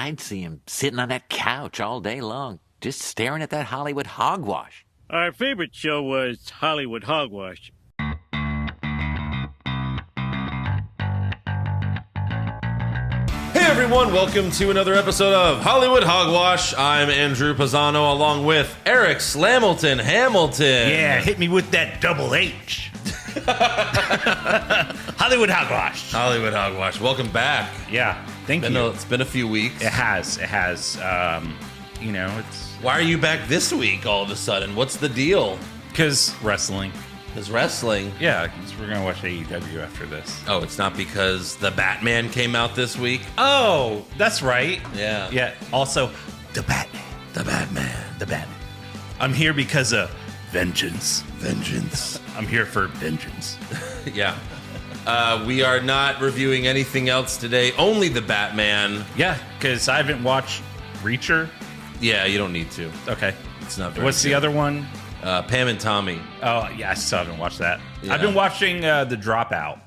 I'd see him sitting on that couch all day long, just staring at that Hollywood hogwash. Our favorite show was Hollywood Hogwash. Hey everyone, welcome to another episode of Hollywood Hogwash. I'm Andrew Pisano along with Eric Slamilton Hamilton. Yeah, hit me with that double H. Hollywood Hogwash. Hollywood Hogwash. Welcome back. Yeah, thank you. It's been a few weeks. It has. It's... Why are you back this week all of a sudden? What's the deal? Because wrestling. Because wrestling? Yeah, because we're going to watch AEW after this. Oh, it's not because the Batman came out this week? Oh, that's right. Yeah. Yeah, also, the Batman. The Batman. The Batman. I'm here because of vengeance. Vengeance. I'm here for vengeance. Yeah. We are not reviewing anything else today. Only the Batman. Yeah, because I haven't watched Reacher. Yeah, you don't need to. Okay. It's not very What's good. the other one? Pam and Tommy. Oh, yeah, I still haven't watched that. Yeah. I've been watching The Dropout.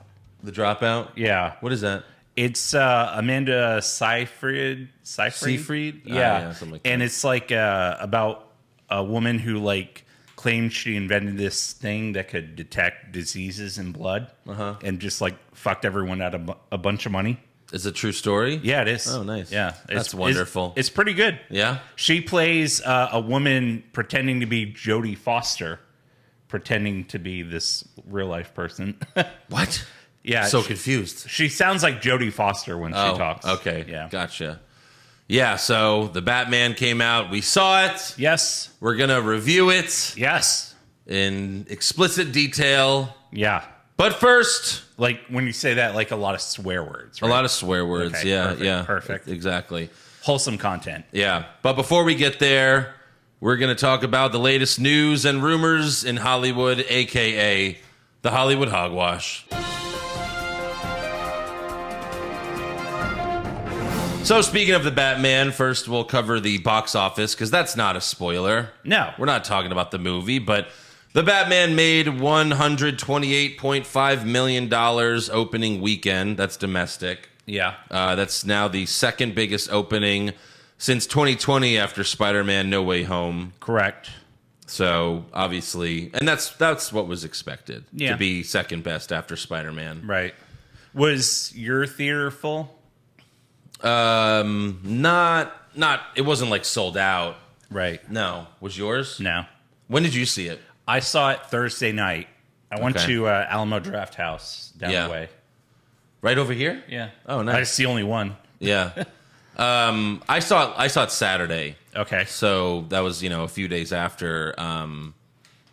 The Dropout? Yeah. What is that? It's Amanda Seyfried. Seyfried? Yeah. Something like that. And it's like about a woman who like claimed she invented this thing that could detect diseases in blood and just like fucked everyone out of a bunch of money. Is it a true story? Yeah, it is. Oh, nice. Yeah. That's wonderful. It's pretty good. Yeah? She plays a woman pretending to be Jodie Foster, pretending to be this real life person. What? Yeah. So confused. She sounds like Jodie Foster when she talks. Okay. Yeah. Gotcha. Yeah, so the Batman came out. We saw it. Yes. We're going to review it Yes. in explicit detail. Yeah. But first, Like when you say that, like a lot of swear words. Right? a lot of swear words. Okay, Yeah, perfect, yeah. perfect. Exactly. Wholesome content. Yeah. But before we get there, we're going to talk about the latest news and rumors in Hollywood, a.k.a. the Hollywood Hogwash. So speaking of the Batman, first we'll cover the box office, because that's not a spoiler. No. We're not talking about the movie, but the Batman made $128.5 million opening weekend. That's domestic. Yeah. That's now the second biggest opening since 2020 after Spider-Man No Way Home. Correct. So obviously, and that's what was expected Yeah. to be second best after Spider-Man. Right. Was your theater full? Not. It wasn't like sold out. Right. No, was yours? No. When did you see it? I saw it Thursday night. I went Okay. to Alamo Draft House down Yeah. the way. Right over here? Yeah. Oh, nice. That's the only one. Yeah. I saw it Saturday. Okay. So that was, a few days after.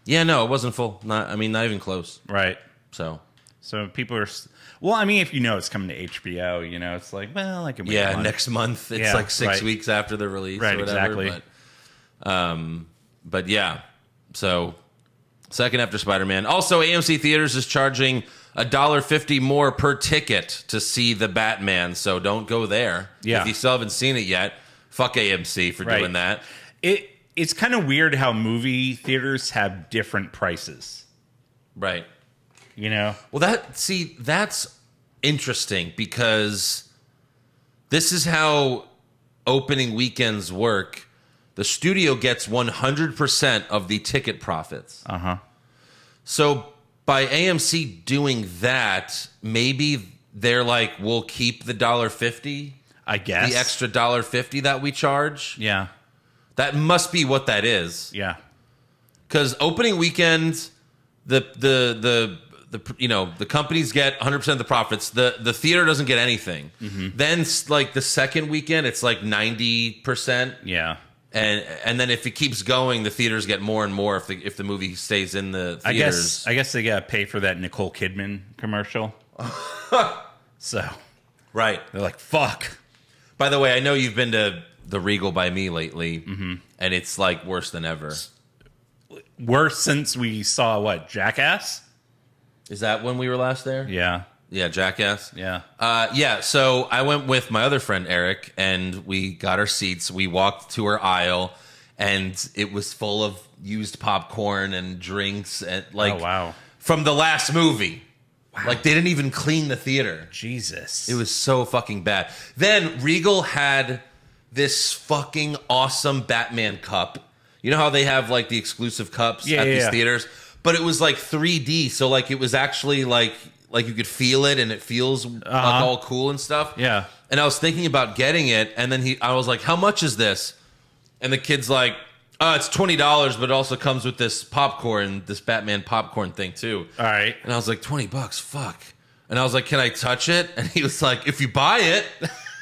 Yeah, no, it wasn't full. Not even close. Right. So So people are... Well, I mean, if you know it's coming to HBO, it's like, well, I can wait a month. next month. It's Yeah, like 6 right. weeks after the release. Right, or whatever, exactly. But yeah. So second after Spider-Man. Also, AMC Theaters is charging $1.50 more per ticket to see the Batman. So don't go there. Yeah. If you still haven't seen it yet, fuck AMC for Right. doing that. It's kind of weird how movie theaters have different prices. Right. Well, that's interesting, because this is how opening weekends work. The studio gets 100% of the ticket profits. Uh-huh. So by AMC doing that, maybe they're like, we'll keep the $1.50, I guess. the extra $1.50 that we charge. Yeah. That must be what that is. Yeah. Because opening weekend, the companies get 100% of the profits. The theater doesn't get anything. Mm-hmm. Then like the second weekend, it's like 90%. Yeah. And then if it keeps going, the theaters get more and more if the movie stays in the theaters. I guess they gotta pay for that Nicole Kidman commercial. So Right. they're like, fuck. By the way, I know you've been to the Regal by me lately, Mm-hmm. and it's like worse than ever. Worse since we saw Jackass? Is that when we were last there? Yeah. Yeah, Jackass. Yeah. Yeah, so I went with my other friend, Eric, and we got our seats. We walked to our aisle, and it was full of used popcorn and drinks. And Oh, wow. From the last movie. Wow. Like, they didn't even clean the theater. Jesus. It was so fucking bad. Then Regal had this fucking awesome Batman cup. You know how they have like the exclusive cups at these theaters? But it was like 3D, so like it was actually like you could feel it and it feels like all cool and stuff. Yeah. And I was thinking about getting it, and then I was like, how much is this? And the kid's like, it's $20, but it also comes with this popcorn, this Batman popcorn thing too. All right. And I was like, $20, fuck. And I was like, can I touch it? And he was like, if you buy it.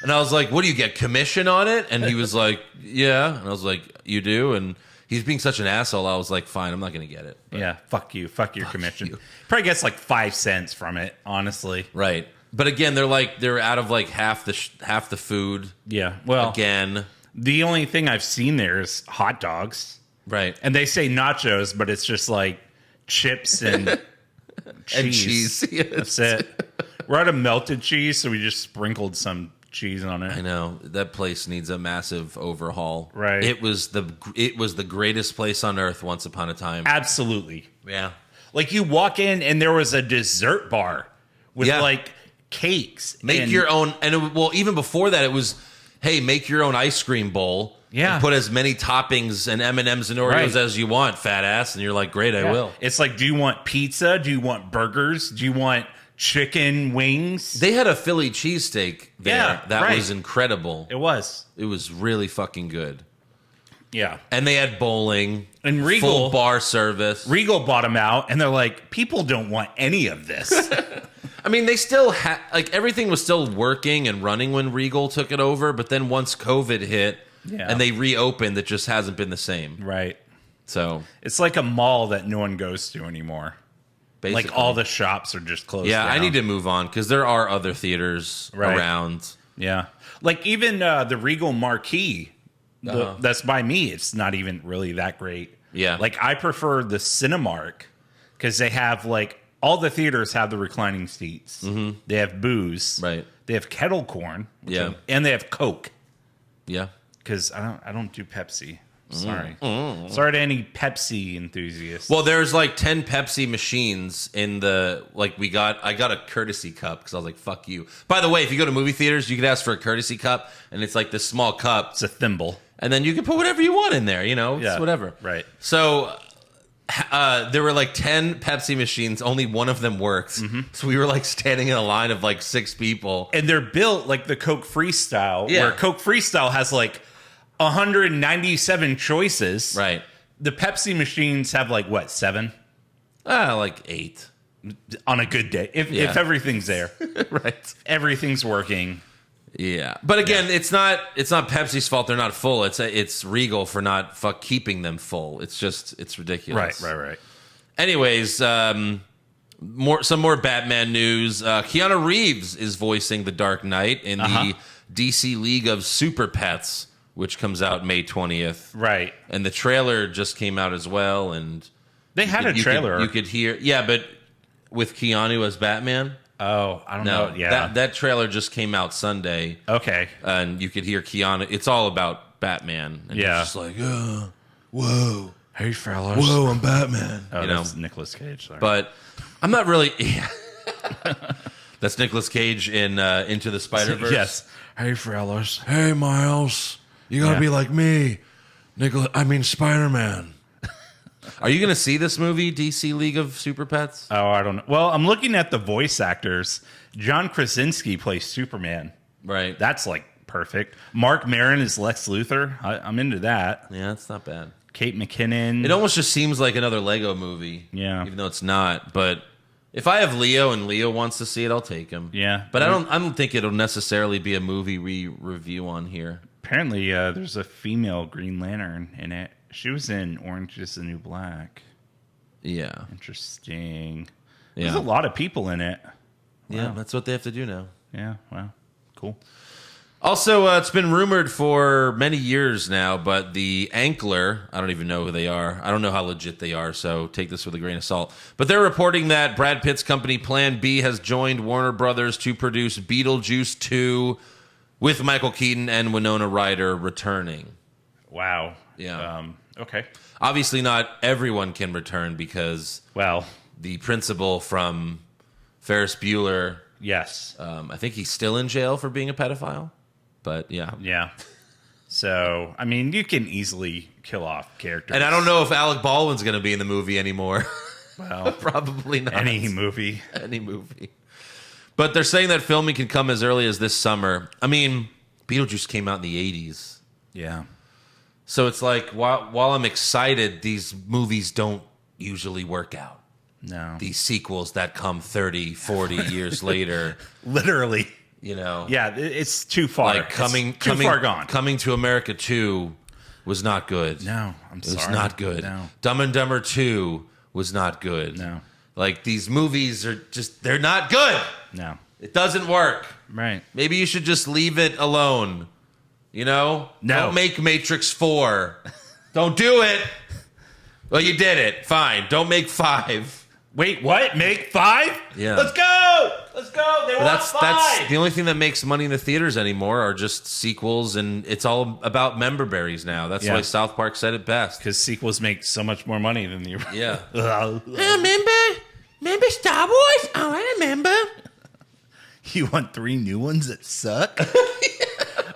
And I was like, what do you get, commission on it? And he was like, yeah. And I was like, you do? And he's being such an asshole. I was like, fine, I'm not going to get it. But yeah, fuck you. Fuck your commission. You. Probably gets like 5 cents from it, honestly. Right. But again, they're out of like half the food. Yeah. Well, again, the only thing I've seen there is hot dogs. Right. And they say nachos, but it's just like chips and cheese. And cheese. Yes. That's it. We're out of melted cheese, so we just sprinkled some cheese on it. I know. That place needs a massive overhaul. Right. It was the greatest place on earth once upon a time. Absolutely. Yeah. Like you walk in and there was a dessert bar with like cakes. Make your own. And even before that, it was, hey, make your own ice cream bowl. Yeah. And put as many toppings and M&Ms and Oreos as you want, fat ass. And you're like, great, I will. It's like, do you want pizza? Do you want burgers? Do you want chicken wings? They had a Philly cheesesteak there. Yeah, that was incredible. It was. It was really fucking good. Yeah. And they had bowling. And Regal. Full bar service. Regal bought them out, and they're like, people don't want any of this. I mean, they still had, like, everything was still working and running when Regal took it over, but then once COVID hit and they reopened, it just hasn't been the same. Right. So it's like a mall that no one goes to anymore. Basically. Like all the shops are just closed down. I need to move on because there are other theaters around. Yeah. Like even the Regal Marquee, that's by me. It's not even really that great. Yeah. Like I prefer the Cinemark because they have like all the theaters have the reclining seats. Mm-hmm. They have booze. Right. They have kettle corn. Yeah. And they have Coke. Yeah. Because I don't do Pepsi. Sorry. Sorry to any Pepsi enthusiasts. Well, there's like 10 Pepsi machines in the, like I got a courtesy cup because I was like, fuck you. By the way, if you go to movie theaters, you could ask for a courtesy cup and it's like this small cup. It's a thimble. And then you can put whatever you want in there, it's whatever. Right. So there were like 10 Pepsi machines. Only one of them worked. Mm-hmm. So we were like standing in a line of like 6 people. And they're built like the Coke Freestyle, where Coke Freestyle has like 197 choices. Right. The Pepsi machines have like what, 7? Like 8 on a good day. If everything's there. Right. Everything's working. Yeah. But again, it's not Pepsi's fault they're not full. It's Regal for not keeping them full. It's ridiculous. Right. Anyways, some more Batman news. Keanu Reeves is voicing the Dark Knight in the DC League of Super Pets, which comes out May 20th. Right. And the trailer just came out as well. And they had a trailer. You could hear, but with Keanu as Batman. Oh, I don't know. Yeah. That trailer just came out Sunday. Okay. And you could hear Keanu. It's all about Batman. And he's just like, whoa. Hey, fellas. Whoa, I'm Batman. Oh, that's Nicolas Cage. Sorry. But I'm not really... That's Nicolas Cage in Into the Spider-Verse? Yes. Hey, fellas. Hey, Miles. You gotta be like me. Spider-Man. Are you going to see this movie, DC League of Super Pets? Oh, I don't know. Well, I'm looking at the voice actors. John Krasinski plays Superman. Right. That's like perfect. Mark Maron is Lex Luthor. I'm into that. Yeah, that's not bad. Kate McKinnon. It almost just seems like another Lego movie. Yeah. Even though it's not. But if I have Leo and Leo wants to see it, I'll take him. Yeah. But I don't think it'll necessarily be a movie we review on here. Apparently, there's a female Green Lantern in it. She was in Orange is the New Black. Yeah. Interesting. Yeah. There's a lot of people in it. Yeah, that's what they have to do now. Yeah, wow. Cool. Also, it's been rumored for many years now, but the Ankler, I don't even know who they are. I don't know how legit they are, so take this with a grain of salt. But they're reporting that Brad Pitt's company Plan B has joined Warner Brothers to produce Beetlejuice 2 with Michael Keaton and Winona Ryder returning. Wow. Yeah. Okay. Obviously, not everyone can return because the principal from Ferris Bueller. Yes. I think he's still in jail for being a pedophile. But yeah. Yeah. So, I mean, you can easily kill off characters. And I don't know if Alec Baldwin's going to be in the movie anymore. Well, probably not. Any movie. Any movie. But they're saying that filming can come as early as this summer. I mean, Beetlejuice came out in the 80s. Yeah. So it's like, while I'm excited, these movies don't usually work out. No. These sequels that come 30, 40 years later. Literally. You know. Yeah, it's too far. Like too far gone. Coming to America 2 was not good. No, I'm sorry. It was not good. No. Dumb and Dumber 2 was not good. No. Like, these movies are just, they're not good. No. It doesn't work. Right. Maybe you should just leave it alone. You know? No. Don't make Matrix 4. Don't do it. Well, you did it. Fine. Don't make 5. Wait, what? Make 5? Yeah. Let's go! Let's go! They want That's 5! the only thing that makes money in the theaters anymore are just sequels, and it's all about member berries now. That's Yeah. why South Park said it best. Because sequels make so much more money than the Yeah. Remember Star Wars? Oh, I remember. You want 3 new ones that suck?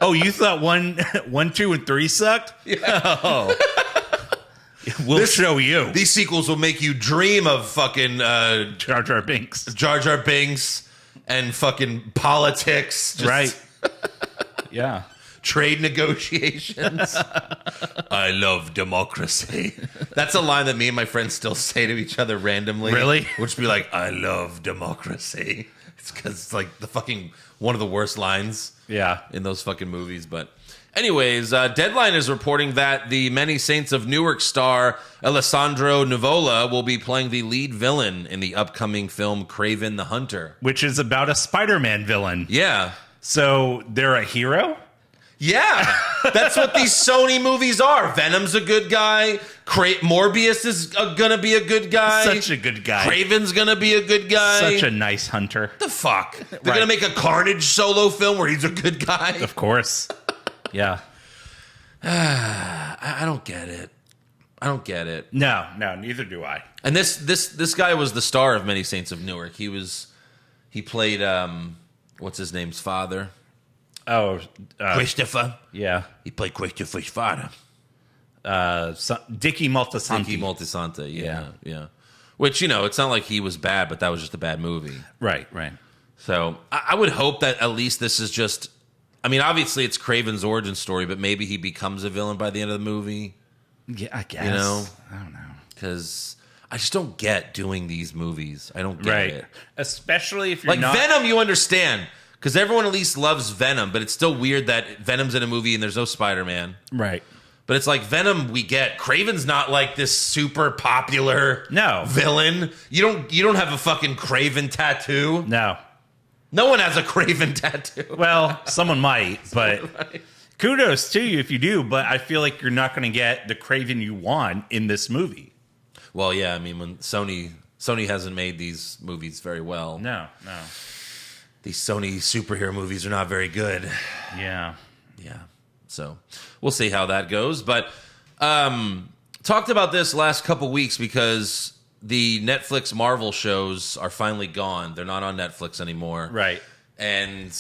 Oh, you thought 1, 2, and 3 sucked? Yeah. Oh. We'll show you. These sequels will make you dream of fucking Jar Jar Binks. Jar Jar Binks and fucking politics. Just Right. Yeah. Trade negotiations. I love democracy. That's a line that me and my friends still say to each other randomly. Really? Which be like, I love democracy. It's because it's like the fucking one of the worst lines Yeah. in those fucking movies. But anyways, Deadline is reporting that the Many Saints of Newark star Alessandro Nivola will be playing the lead villain in the upcoming film Kraven the Hunter. Which is about a Spider-Man villain. Yeah. So they're a hero? Yeah, that's what these Sony movies are. Venom's a good guy. Morbius is gonna be a good guy. Such a good guy. Craven's gonna be a good guy. Such a nice hunter. The fuck? They're Right. gonna make a Carnage solo film where he's a good guy. Of course. Yeah. I don't get it. I don't get it. No, neither do I. And this guy was the star of Many Saints of Newark. He played what's his name's father? Oh, Christopher. yeah. He played Christopher's father. Dicky Moltisanti. Dicky Moltisanti. Yeah. Which, you know, it's not like he was bad, but that was just a bad movie. Right. So I would hope that at least this is just, I mean, obviously it's Kraven's origin story, but maybe he becomes a villain by the end of the movie. Yeah, I guess. You know? I don't know. Because I just don't get doing these movies. I don't get it. Especially if you're Like not... Venom, you understand. Because everyone at least loves Venom, but it's still weird that Venom's in a movie and there's no Spider-Man. Right. But it's like Venom we get. Kraven's not like this super popular villain. You don't have a fucking Kraven tattoo. No one has a Kraven tattoo. Well, someone might, but kudos to you if you do, but I feel like you're not going to get the Kraven you want in this movie. Well, yeah, I mean, when Sony hasn't made these movies very well. No. These Sony superhero movies are not very good. Yeah. So we'll see how that goes. But talked about this last couple weeks because the Netflix Marvel shows are finally gone. They're not on Netflix anymore. Right. And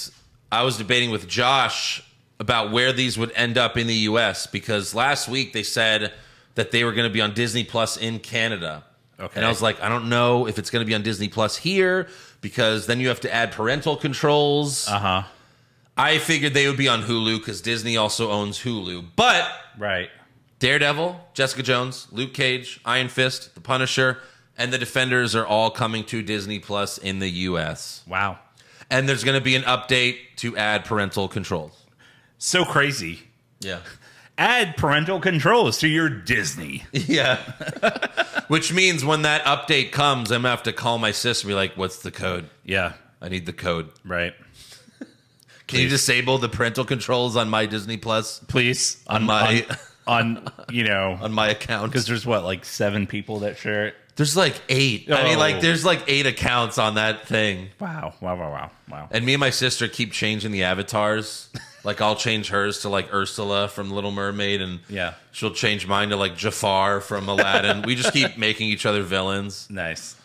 I was debating with Josh about where these would end up in the U.S. because last week they said that they were going to be on Disney Plus in Canada. Okay. And I was like, I don't know if it's going to be on Disney Plus here because then you have to add parental controls. Uh-huh. I figured they would be on Hulu because Disney also owns Hulu. But Right. Daredevil, Jessica Jones, Luke Cage, Iron Fist, The Punisher, and The Defenders are all coming to Disney Plus in the U.S. Wow. And there's going to be an update to add parental controls. So crazy. Yeah. Add parental controls to your Disney. Yeah. Which means when that update comes, I'm going to have to call my sister and be like, what's the code? Yeah. I need the code. Right. Can you disable the parental controls on my Disney Plus? Please. On my on my account. because there's like 7 people that share it. There's like 8. I mean, Oh. like, there's like 8 accounts on that thing. Wow. And me and my sister keep changing the avatars. Like, I'll change hers to like Ursula from Little Mermaid, and Yeah. she'll change mine to like Jafar from Aladdin. We just keep making each other villains. Nice.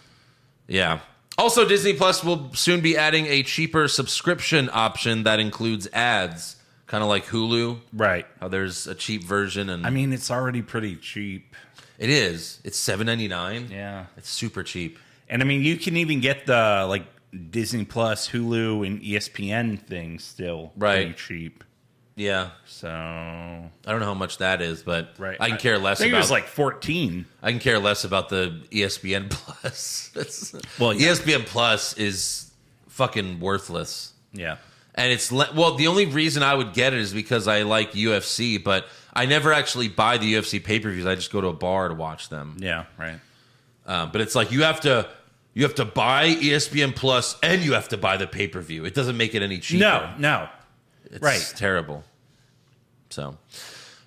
Yeah. Also, Disney Plus will soon be adding a cheaper subscription option that includes ads. kind of like Hulu. Right. How there's a cheap version, and I mean, it's already pretty cheap. it is. It's $7.99. Yeah. It's super cheap. And I mean, you can even get the like Disney Plus, Hulu, and ESPN things still pretty cheap. Yeah. So I don't know how much that is, but I can care less I think about it was like 14. I can care less about the ESPN Plus. Well, yeah. ESPN Plus is fucking worthless. Yeah. And it's the only reason I would get it is because I like UFC, but I never actually buy the UFC pay-per-views. I just go to a bar to watch them. Yeah, right. But it's like you have to buy ESPN Plus and you have to buy the pay-per-view. It doesn't make it any cheaper. No. It's terrible. So,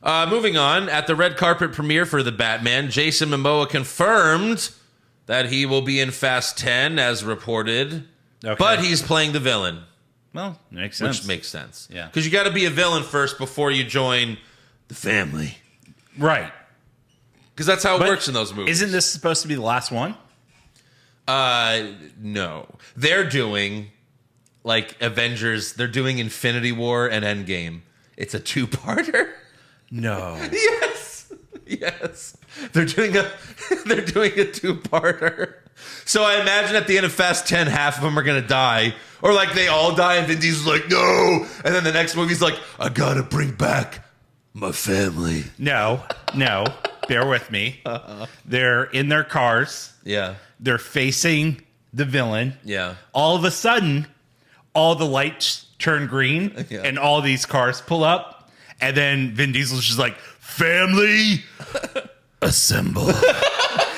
moving on. At the red carpet premiere for The Batman, Jason Momoa confirmed that he will be in Fast 10 as reported, but he's playing the villain. Well, makes sense. Which makes sense. Yeah. Because you got to be a villain first before you join the family. Right. Because that's how it works in those movies. Isn't this supposed to be the last one? No. They're doing, like, Avengers. They're doing Infinity War and Endgame. It's a two-parter. No. Yes. They're doing a two-parter. So I imagine at the end of Fast 10, half of them are going to die. Or like they all die and Vin Diesel's like, no. And then the next movie's like, I got to bring back my family. No. Bear with me. They're in their cars. Yeah. They're facing the villain. Yeah. All of a sudden, all the lights turn green and all these cars pull up. And then Vin Diesel's just like, family, assemble.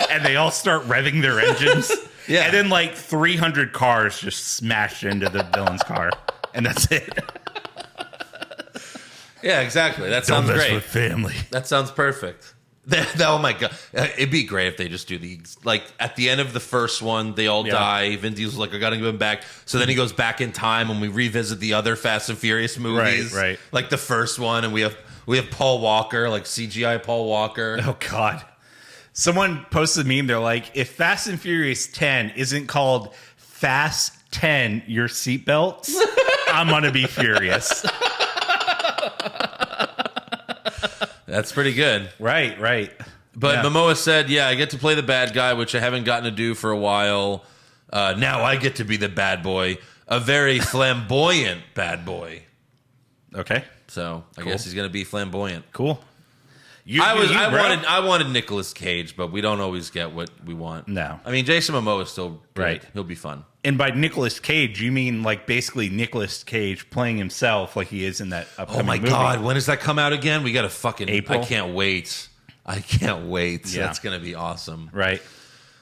And they all start revving their engines. Yeah. And then like 300 cars just smash into the villain's car. And that's it. Yeah, exactly. That sounds Don't mess great. with family. That sounds perfect. Oh my god, it'd be great if they just do like at the end of the first one, they all die. Vin Diesel's like, I gotta give him back. So then he goes back in time and we revisit the other Fast and Furious movies, Right. Like the first one, and we have Paul Walker, like CGI Paul Walker. Oh God. Someone posted a meme. They're like, if Fast and Furious 10 isn't called Fast 10 Your Seatbelts, I'm gonna be furious. That's pretty good. Right. But Momoa said, I get to play the bad guy, which I haven't gotten to do for a while. Now I get to be the bad boy, a very flamboyant bad boy. Okay. So I guess he's going to be flamboyant. Cool. I wanted Nicolas Cage, but we don't always get what we want. No. I mean, Jason Momoa is still good. Right. He'll be fun. And by Nicolas Cage, you mean like basically Nicolas Cage playing himself like he is in that upcoming Oh my movie. God. When does that come out again? We got to fucking... April? I can't wait. Yeah. That's going to be awesome. Right.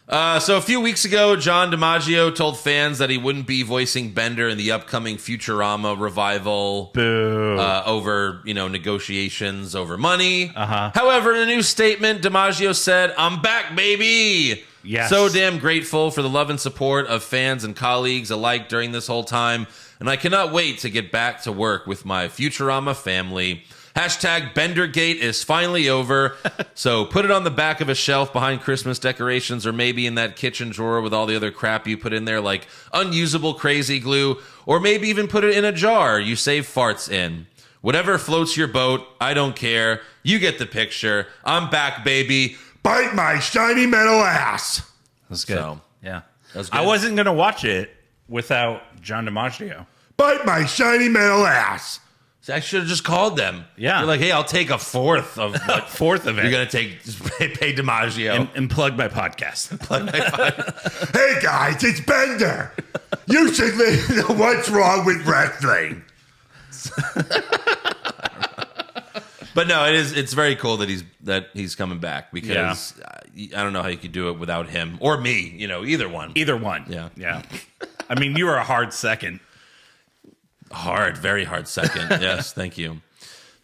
So a few weeks ago, John DiMaggio told fans that he wouldn't be voicing Bender in the upcoming Futurama revival. Boo. Over, negotiations over money. However, in a new statement, DiMaggio said, I'm back, baby. Yes. So damn grateful for the love and support of fans and colleagues alike during this whole time. And I cannot wait to get back to work with my Futurama family. Hashtag Bendergate is finally over. So put it on the back of a shelf behind Christmas decorations, or maybe in that kitchen drawer with all the other crap you put in there, like unusable crazy glue, or maybe even put it in a jar you save farts in. Whatever floats your boat, I don't care. You get the picture. I'm back, baby. Bite my shiny metal ass. That's good. So, yeah. that was good. I wasn't going to watch it without John DiMaggio. Bite my shiny metal ass. See, I should have just called them. Yeah. You're like, hey, I'll take a fourth of what Fourth of it. you're going to take. Just pay DiMaggio. And plug my podcast. Hey, guys, it's Bender. You should know what's wrong with wrestling. But no, it's very cool that he's coming back, because I don't know how you could do it without him or me, either one. Either one. Yeah. I mean, you were a hard second. Very hard second. Yes, thank you.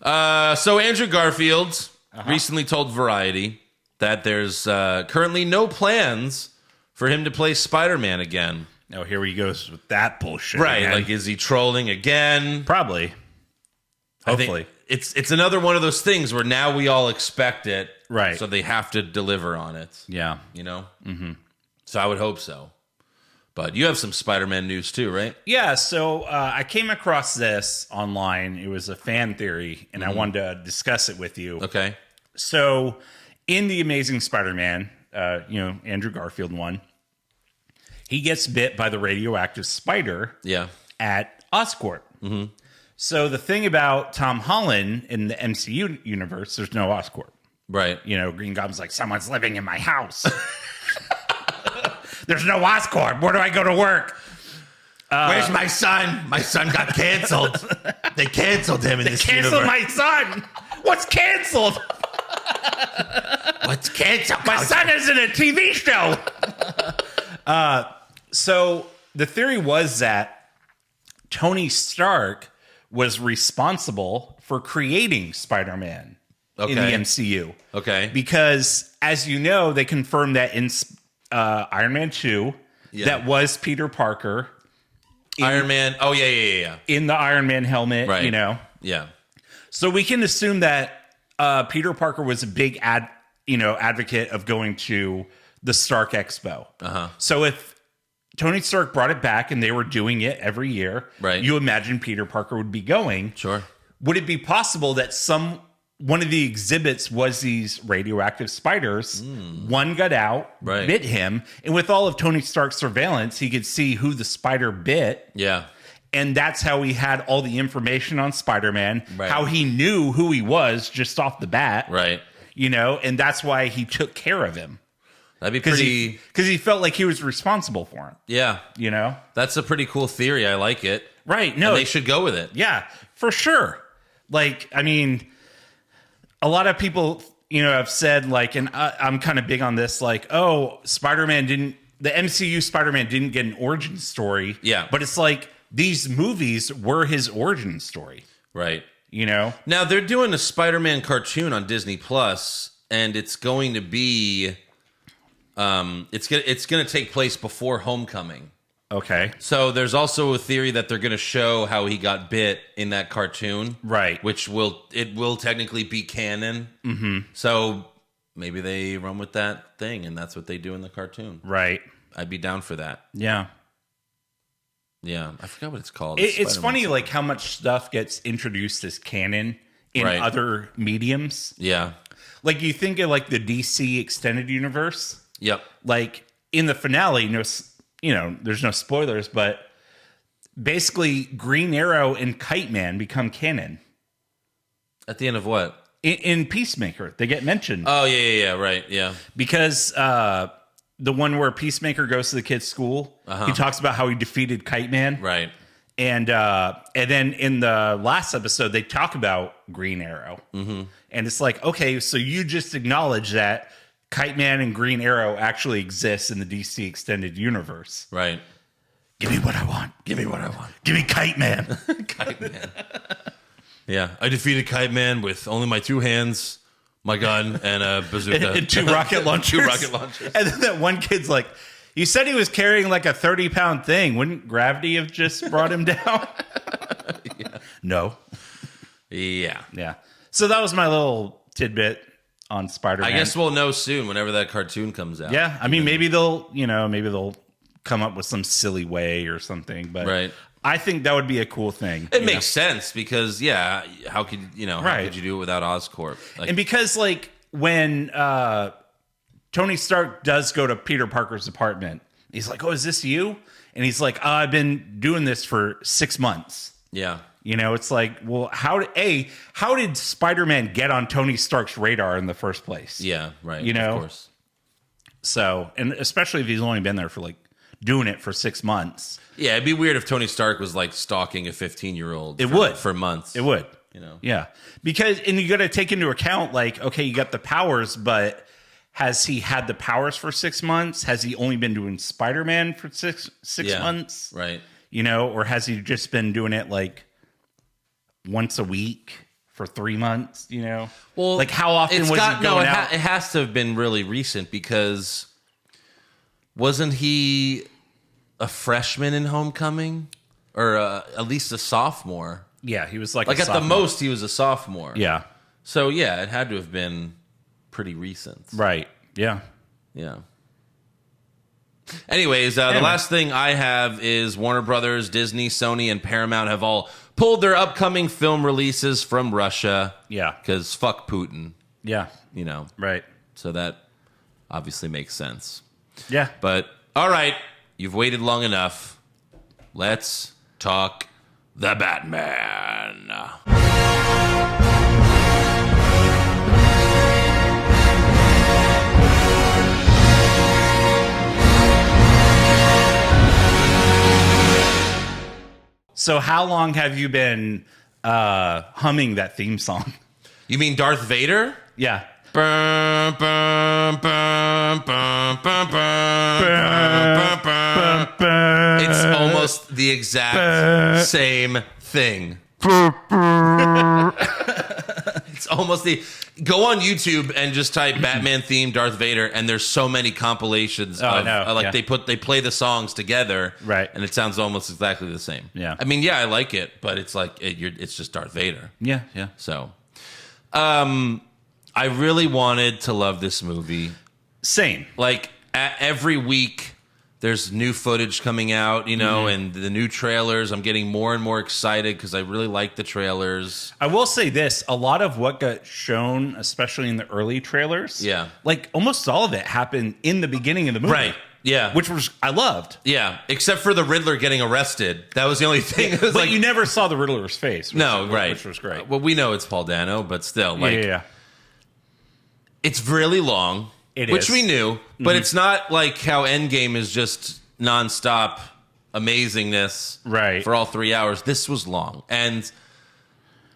So Andrew Garfield recently told Variety that there's currently no plans for him to play Spider-Man again. Oh, here he goes with that bullshit. Right, again. like, is he trolling again? Probably. Hopefully. It's another one of those things where now we all expect it. Right. So they have to deliver on it. Yeah. Mm-hmm. So I would hope so. But you have some Spider-Man news too, right? Yeah, so I came across this online. It was a fan theory, and I wanted to discuss it with you. Okay. So, in The Amazing Spider-Man, Andrew Garfield one, he gets bit by the radioactive spider Yeah. at Oscorp. Mm-hmm. So, the thing about Tom Holland in the MCU universe, there's no Oscorp. Right. Green Goblin's like, someone's living in my house. There's no Oscorp. Where do I go to work? Where's my son? My son got canceled. They canceled him in this Cancel universe. my son. What's canceled? What's canceled? My son is in a TV show. So the theory was that Tony Stark was responsible for creating Spider-Man in the Okay. MCU. Okay. Because, as you know, they confirmed that in Iron Man 2, that was Peter Parker Iron Man. Oh, yeah. in the Iron Man helmet, Right. Yeah. So we can assume that Peter Parker was a big advocate of going to the Stark Expo. Uh-huh. So if Tony Stark brought it back and they were doing it every year, Right. you imagine Peter Parker would be going. Sure. Would it be possible that one of the exhibits was these radioactive spiders? One got out, Right. bit him, and with all of Tony Stark's surveillance, he could see who the spider bit. Yeah. And that's how he had all the information on Spider-Man, Right. how he knew who he was just off the bat, Right. and that's why he took care of him. That'd be Because pretty. he felt like he was responsible for Yeah. him, That's a pretty cool theory. I like it. Right. No, And they should go with it. yeah, for sure. Like, I mean, a lot of people, have said, like, and I'm kind of big on this, like, the MCU Spider-Man didn't get an origin story. Yeah. But it's like, these movies were his origin story, Right. Now they're doing a Spider-Man cartoon on Disney Plus, and it's going to be, it's gonna take place before Homecoming. Okay. So there's also a theory that they're going to show how he got bit in that cartoon, Right. Which will technically be canon. Mm-hmm. So maybe they run with that thing, and that's what they do in the cartoon. Right. I'd be down for that. Yeah. Yeah, I forgot what it's called. It's Spider-Man funny, something. like, how much stuff gets introduced as canon in Right. other mediums. Yeah. Like, you think of, like, the DC extended universe. Yep. Like, in the finale, there's no spoilers, but basically Green Arrow and Kite Man become canon. At the end of what? In Peacemaker, they get mentioned. Oh yeah, right, yeah. Because the one where Peacemaker goes to the kid's school, he talks about how he defeated Kite Man. Right. And then in the last episode, they talk about Green Arrow. Mm-hmm. And it's like, okay, so you just acknowledge that Kite Man and Green Arrow actually exist in the DC extended universe. Right. Give me what I want. Give me what I want. Give me Kite Man. Kite Man. Yeah, I defeated Kite Man with only my two hands, my gun, and a bazooka. and two rocket launchers. Two rocket launchers. And then that one kid's like, you said he was carrying like a 30-pound thing. Wouldn't gravity have just brought him down? Yeah. No. Yeah. Yeah. So that was my little tidbit on Spider-Man. I guess we'll know soon whenever that cartoon comes out. Yeah. I mean, maybe they'll come up with some silly way or something. But Right. I think that would be a cool thing. It makes sense because, how could how Right. could you do it without Oscorp? Like, And because, like, when Tony Stark does go to Peter Parker's apartment, he's like, "Oh, is this you?" And he's like, "I've been doing this for 6 months." yeah. It's like, well, how did Spider-Man get on Tony Stark's radar in the first place? Yeah, right. Of course. So, and especially if he's only been there for like doing it for 6 months. Yeah, it'd be weird if Tony Stark was like stalking a 15-year-old. It would. For months. It would. Yeah. Because, and you got to take into account, like, okay, you got the powers, but has he had the powers for 6 months? Has he only been doing Spider-Man for six months? Right. Or has he just been doing it like once a week for 3 months? Well, like how often was he going out? It has to have been really recent because wasn't he a freshman in Homecoming, or at least a sophomore? Yeah, he was like Like a at the sophomore. most, he was a sophomore. Yeah. So yeah, it had to have been pretty recent. Right. Yeah. Yeah. Anyways, the last thing I have is Warner Brothers, Disney, Sony, and Paramount have all pulled their upcoming film releases from Russia. Yeah. Because fuck Putin, Yeah. you know. Right. So that obviously makes sense. Yeah. But, all right, you've waited long enough. Let's talk the Batman. So how long have you been humming that theme song? You mean Darth Vader? Yeah. Bum, bum, bum, bum, bum, bum, bum, bum. It's almost the exact same thing. It's almost the... Go on YouTube and just type Batman theme Darth Vader, and there's so many compilations they play the songs together, right? And it sounds almost exactly the same. Yeah, I mean, yeah, I like it, but it's like it's just Darth Vader. Yeah. So, I really wanted to love this movie. Same. Like every week, there's new footage coming out, and the new trailers. I'm getting more and more excited because I really like the trailers. I will say this, a lot of what got shown, especially in the early trailers, like almost all of it happened in the beginning of the movie. Right. Yeah. Which I loved. Yeah. Except for the Riddler getting arrested. That was the only thing. But like, you never saw the Riddler's face. Which was great. Well, we know it's Paul Dano, but still. Yeah. It's really long. Which we knew, but it's not like how Endgame is just nonstop amazingness for all 3 hours. This was long. And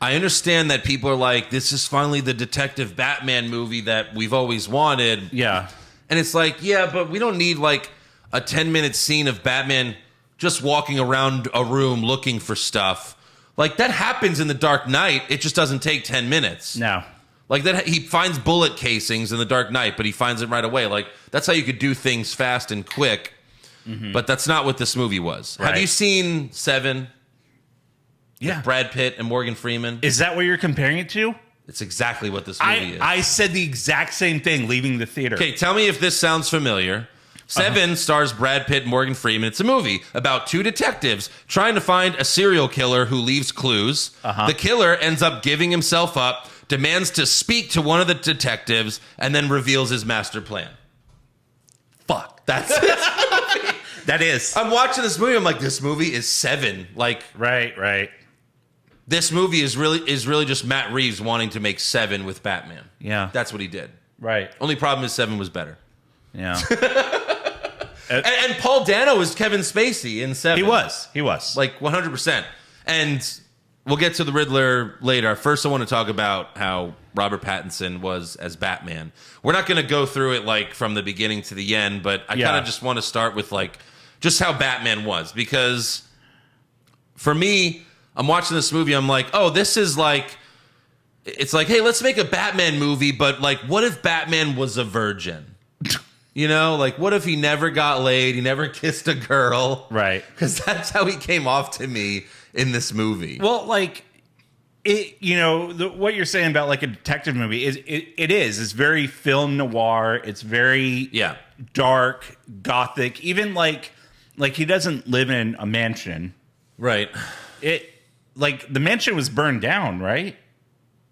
I understand that people are like, this is finally the Detective Batman movie that we've always wanted. Yeah. And it's like, yeah, but we don't need like a 10-minute scene of Batman just walking around a room looking for stuff. Like that happens in The Dark Knight. It just doesn't take 10 minutes. No. Like that, he finds bullet casings in The Dark Knight, but he finds it right away. Like that's how you could do things fast and quick. But that's not what this movie was. Right. Have you seen Seven? Yeah, with Brad Pitt and Morgan Freeman. Is that what you're comparing it to? It's exactly what this movie is. I said the exact same thing leaving the theater. Okay, tell me if this sounds familiar. Seven stars Brad Pitt and Morgan Freeman. It's a movie about two detectives trying to find a serial killer who leaves clues. The killer ends up giving himself up, demands to speak to one of the detectives, and then reveals his master plan. Fuck. That's it. That is. I'm watching this movie. I'm like, this movie is Seven. Like, right. This movie is really just Matt Reeves wanting to make Seven with Batman. Yeah. That's what he did. Right. Only problem is Seven was better. Yeah. and Paul Dano is Kevin Spacey in Seven. He was. Like 100%. And we'll get to the Riddler later. First, I want to talk about how Robert Pattinson was as Batman. We're not going to go through it like from the beginning to the end, but I kind of just want to start with like just how Batman was, because for me, I'm watching this movie. I'm like, oh, this is like, it's like, hey, let's make a Batman movie, but like, what if Batman was a virgin? You know, like, what if he never got laid? He never kissed a girl. Right. Because that's how he came off to me in this movie. Well, like, it, what you're saying about like a detective movie is it's very film noir. It's very dark, gothic. Even like he doesn't live in a mansion. Right. Like the mansion was burned down, right?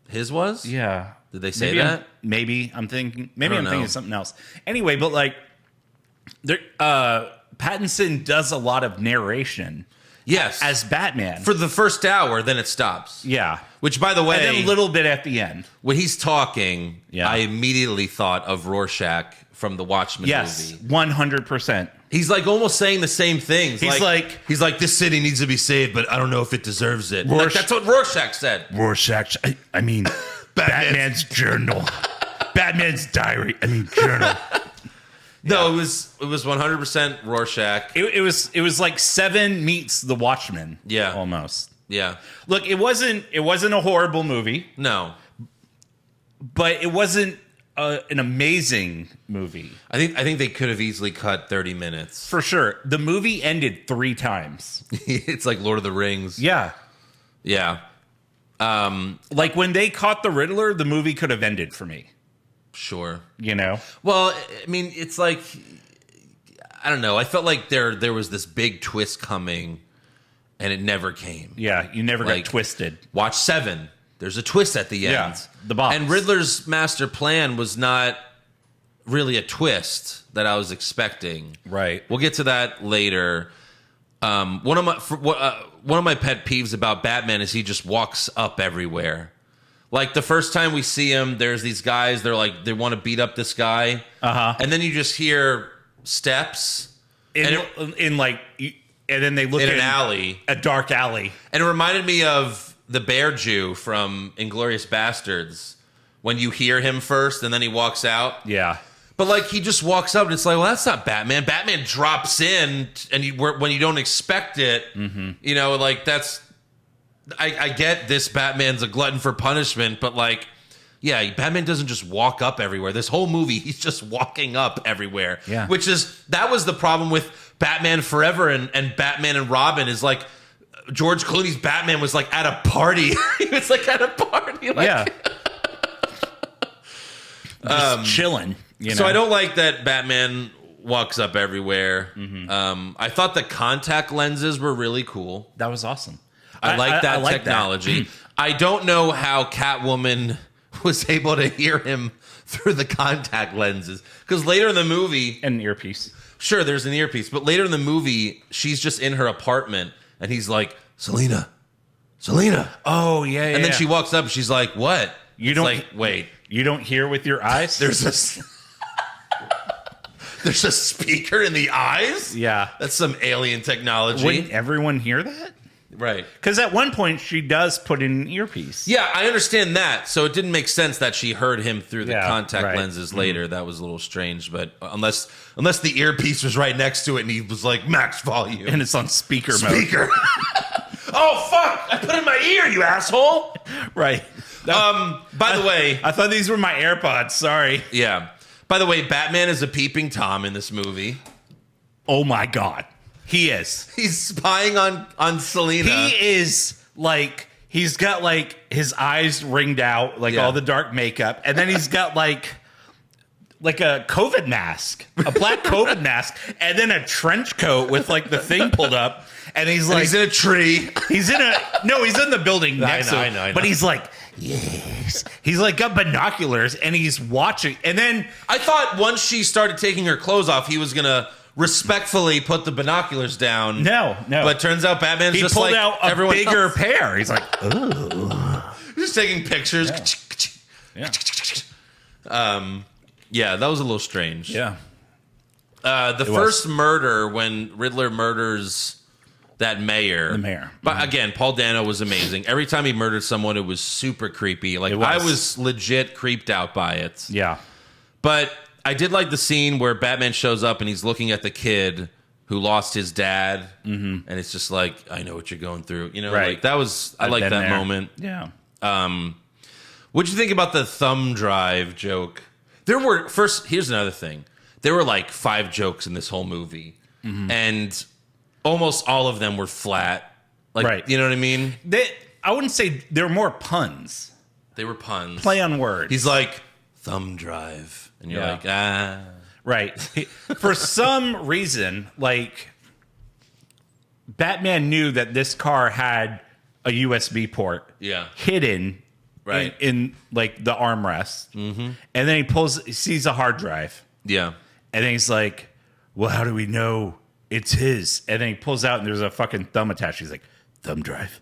His was? Yeah. Did they say that? Maybe I'm thinking of something else. Anyway, but like Pattinson does a lot of narration. Yes. As Batman. For the first hour, then it stops. Yeah. Which, by the way... And then a little bit at the end. When he's talking, I immediately thought of Rorschach from the Watchmen movie. 100%. He's like almost saying the same things. He's like, this city needs to be saved, but I don't know if it deserves it. Like, that's what Rorschach said. Rorschach, I mean, Batman's journal. Batman's diary. I mean, journal. No, it was 100% Rorschach. It was like Seven meets The Watchmen. Yeah, almost. Yeah. Look, it wasn't a horrible movie. No, but it wasn't an amazing movie. I think they could have easily cut 30 minutes for sure. The movie ended 3 times. It's like Lord of the Rings. Yeah. Like when they caught the Riddler, the movie could have ended for me. Sure. You know? Well, I mean, it's like, I don't know. I felt like there was this big twist coming, and it never came. Yeah, you never Like, got twisted. Watch 7. There's a twist at the end. Yeah, the box. And Riddler's master plan was not really a twist that I was expecting. Right. We'll get to that later. One of my pet peeves about Batman is he just walks up everywhere. Like the first time we see him, there's these guys. They're like they want to beat up this guy, and then you just hear steps And then they look in an alley, a dark alley. and it reminded me of the Bear Jew from Inglourious Bastards when you hear him first and then he walks out. Yeah. But like he just walks up and it's like, well, that's not Batman. Batman drops in and when you don't expect it, you know, like that's. I get this Batman's a glutton for punishment, but like, yeah, Batman doesn't just walk up everywhere. This whole movie, he's just walking up everywhere. Yeah. That was the problem with Batman Forever and Batman and Robin is like George Clooney's Batman was like at a party. He was like at a party. Like, Yeah. Just chilling. You know? So I don't like that Batman walks up everywhere. I thought the contact lenses were really cool. That was awesome. I like that like technology. I don't know how Catwoman was able to hear him through the contact lenses. Because later in the movie, And an earpiece. sure, there's an earpiece, but later in the movie, she's just in her apartment, and he's like, Selena. Oh, yeah, yeah. And then she walks up, and she's like, what? You It's don't- like, wait, You don't hear with your eyes? there's a speaker in the eyes? Yeah. That's some alien technology. Wouldn't everyone hear that? Right. Because at one point she does put in an earpiece. Yeah, I understand that. So it didn't make sense that she heard him through the Yeah, contact right. lenses later. That was a little strange, but unless the earpiece was right next to it and he was like max volume. And it's on speaker mode. Speaker. Oh fuck! I put it in my ear, you asshole. Right. By the way, I thought these were my AirPods. Sorry. yeah. By the way, Batman is a peeping Tom in this movie. Oh my God. He is. He's spying on Selena. He is like, he's got like his eyes ringed out, like Yeah. all the dark makeup. And then he's got like a COVID mask, a black COVID mask, and then a trench coat with like the thing pulled up. And he's And like, he's in a tree. he's in the building next to him. I know. But he's like, yes. He's like got binoculars and he's watching. And then I thought once she started taking her clothes off, he was gonna respectfully put the binoculars down. no. But turns out Batman's He just pulled like out a everyone bigger else. pair. He's like, He's taking pictures. Yeah. Yeah, that was a little strange. yeah. The first murder when Riddler murders that mayor. The mayor. But again, Paul Dano was amazing. Every time he murdered someone, it was super creepy. Like It was. I was legit creeped out by it. Yeah. But I did like the scene where Batman shows up and he's looking at the kid who lost his dad, and it's just like, I know what you're going through. You know, Right. like that was. I I've like been that there. moment. Yeah. What'd you think about the thumb drive joke? Here's another thing. There were like 5 jokes in this whole movie, and almost all of them were flat. Like, Right. you know what I mean? I wouldn't say there were more puns. They were puns. Play on words. He's like, thumb drive. And you're Yeah. like, ah. Right. For some reason, like, Batman knew that this car had a USB port Yeah. hidden Right. in like the armrest. Mm-hmm. And then he sees a hard drive. Yeah. And then he's like, well, how do we know it's his? And then he pulls out and there's a fucking thumb attached. He's like, thumb drive.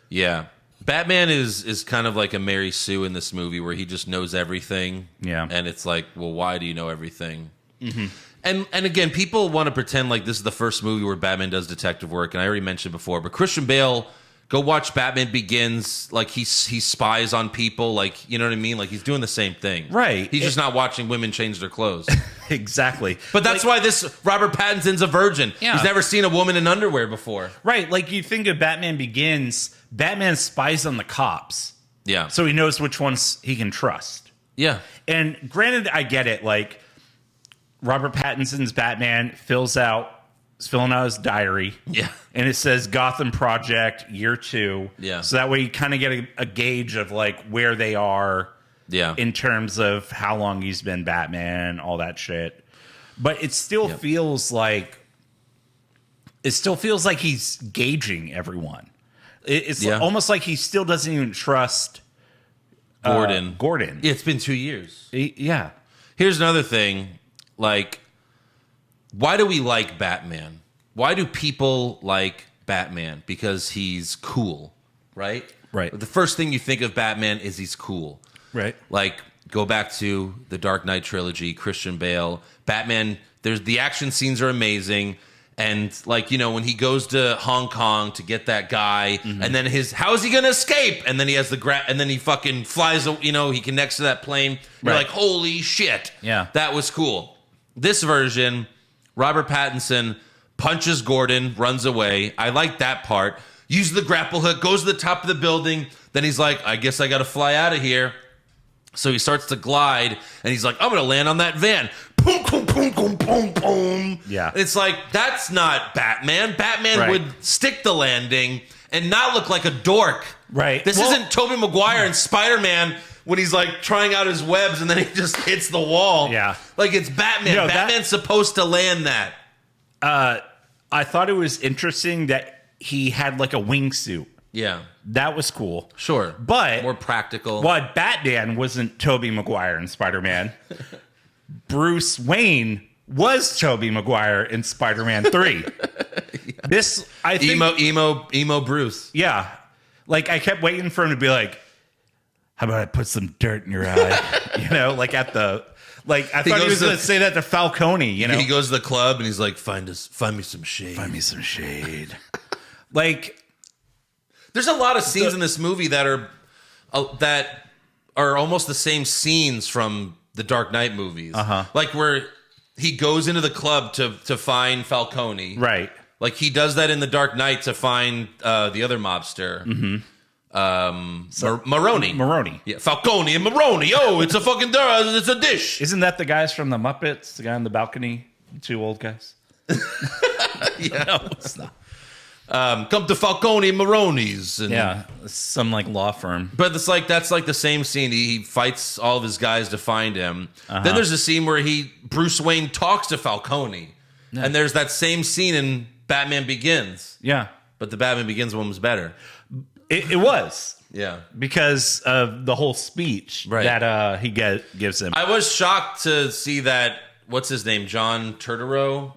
Yeah. Batman is kind of like a Mary Sue in this movie where he just knows everything. Yeah. And it's like, well, why do you know everything? Mm-hmm. And again, people want to pretend like this is the first movie where Batman does detective work. And I already mentioned before, but Christian Bale, go watch Batman Begins. Like he spies on people. Like, you know what I mean? Like he's doing the same thing. Right. He's just not watching women change their clothes. Exactly. But that's why this Robert Pattinson's a virgin. Yeah. He's never seen a woman in underwear before. Right. Like you think of Batman Begins, Batman spies on the cops. Yeah. So he knows which ones he can trust. Yeah. And granted, I get it. Like Robert Pattinson's Batman filling out his diary. Yeah. And it says Gotham Project year 2. Yeah. So that way you kind of get a gauge of like where they are Yeah. in terms of how long he's been Batman, all that shit. but it still feels like he's gauging everyone. It's almost like he still doesn't even trust Gordon. Yeah, it's been 2 years. Yeah. Here's another thing. Like, why do we like Batman? Why do people like Batman? Because he's cool, right? Right. The first thing you think of Batman is he's cool. Right. Like, go back to the Dark Knight trilogy, Christian Bale. Batman, the action scenes are amazing. And, like, you know, when he goes to Hong Kong to get that guy, and then how is he going to escape? And then he has and then he fucking flies, you know, he connects to that plane. You're like, holy shit. Yeah. That was cool. This version, Robert Pattinson punches Gordon, runs away. I like that part. Uses the grapple hook, goes to the top of the building. Then he's like, I guess I got to fly out of here. So he starts to glide, and he's like, I'm going to land on that van. Boom, boom, boom, boom, boom, boom. Yeah. And it's like, that's not Batman. Batman would stick the landing and not look like a dork. Right. This isn't Tobey Maguire and Spider-Man when he's like trying out his webs and then he just hits the wall. Yeah. Like, it's Batman. No, Batman's supposed to land that. I thought it was interesting that he had like a wingsuit. Yeah. That was cool. Sure. But more practical. But Batman wasn't Tobey Maguire in Spider-Man. Bruce Wayne was Tobey Maguire in Spider-Man 3. This, I think... Emo Bruce. Yeah. Like, I kept waiting for him to be like, how about I put some dirt in your eye? You know, like at the... Like, I thought he was going to say that to Falcone, you know? He goes to the club and he's like, find me some shade. Find me some shade. Like... There's a lot of scenes in this movie that are almost the same scenes from the Dark Knight movies. Like where he goes into the club to find Falcone. Right. Like he does that in the Dark Knight to find the other mobster. Maroni. Maroni. Yeah, Falcone and Maroni. Oh, it's a dish. Isn't that the guys from the Muppets? The guy on the balcony? The two old guys? Yeah. No, it's not. Come to Falcone and Maroni's. And, yeah, some like law firm. But it's like that's like the same scene. He fights all of his guys to find him. Then there's a scene where Bruce Wayne talks to Falcone, and there's that same scene in Batman Begins. Yeah, but the Batman Begins one was better. It was. Yeah, because of the whole speech that he gives him. I was shocked to see that. What's his name? John Turturro.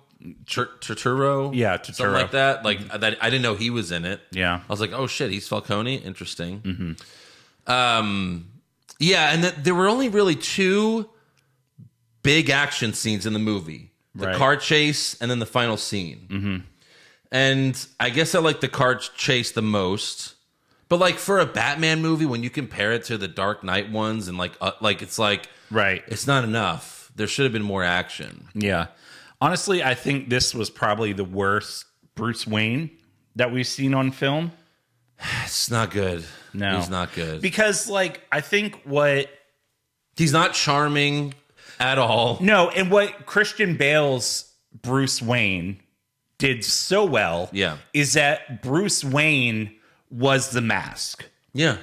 Turturro, yeah, Turturro. Something like that. Like that, I didn't know he was in it. Yeah, I was like, oh shit, he's Falcone. Interesting. Yeah, and there were only really two big action scenes in the movie: the car chase and then the final scene. And I guess I like the car chase the most. But like for a Batman movie, when you compare it to the Dark Knight ones, and like it's like it's not enough. There should have been more action. Yeah. Honestly, I think this was probably the worst Bruce Wayne that we've seen on film. It's not good. No. He's not good. Because, like, I think he's not charming at all. No, and what Christian Bale's Bruce Wayne did so well is that Bruce Wayne was the mask. Yeah.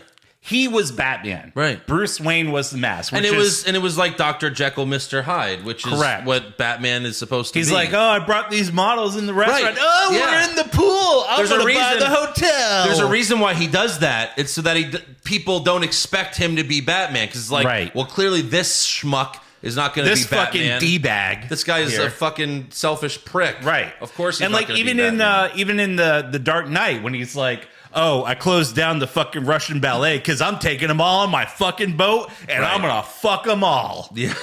He was Batman. Right. Bruce Wayne was the mask. And it was like Dr. Jekyll, Mr. Hyde, which is what Batman is supposed to be. He's like, oh, I brought these models in the restaurant. Right. Oh, we're in the pool. I'm going to buy the hotel. There's a reason why he does that. It's so that people don't expect him to be Batman. Because it's like, well, clearly this schmuck is not going to be Batman. This fucking D-bag. This guy is a fucking selfish prick. Right. Of course he's and not like going to be Batman. even in the Dark Knight, when he's like, oh, I closed down the fucking Russian ballet because I'm taking them all on my fucking boat and I'm going to fuck them all. Yeah.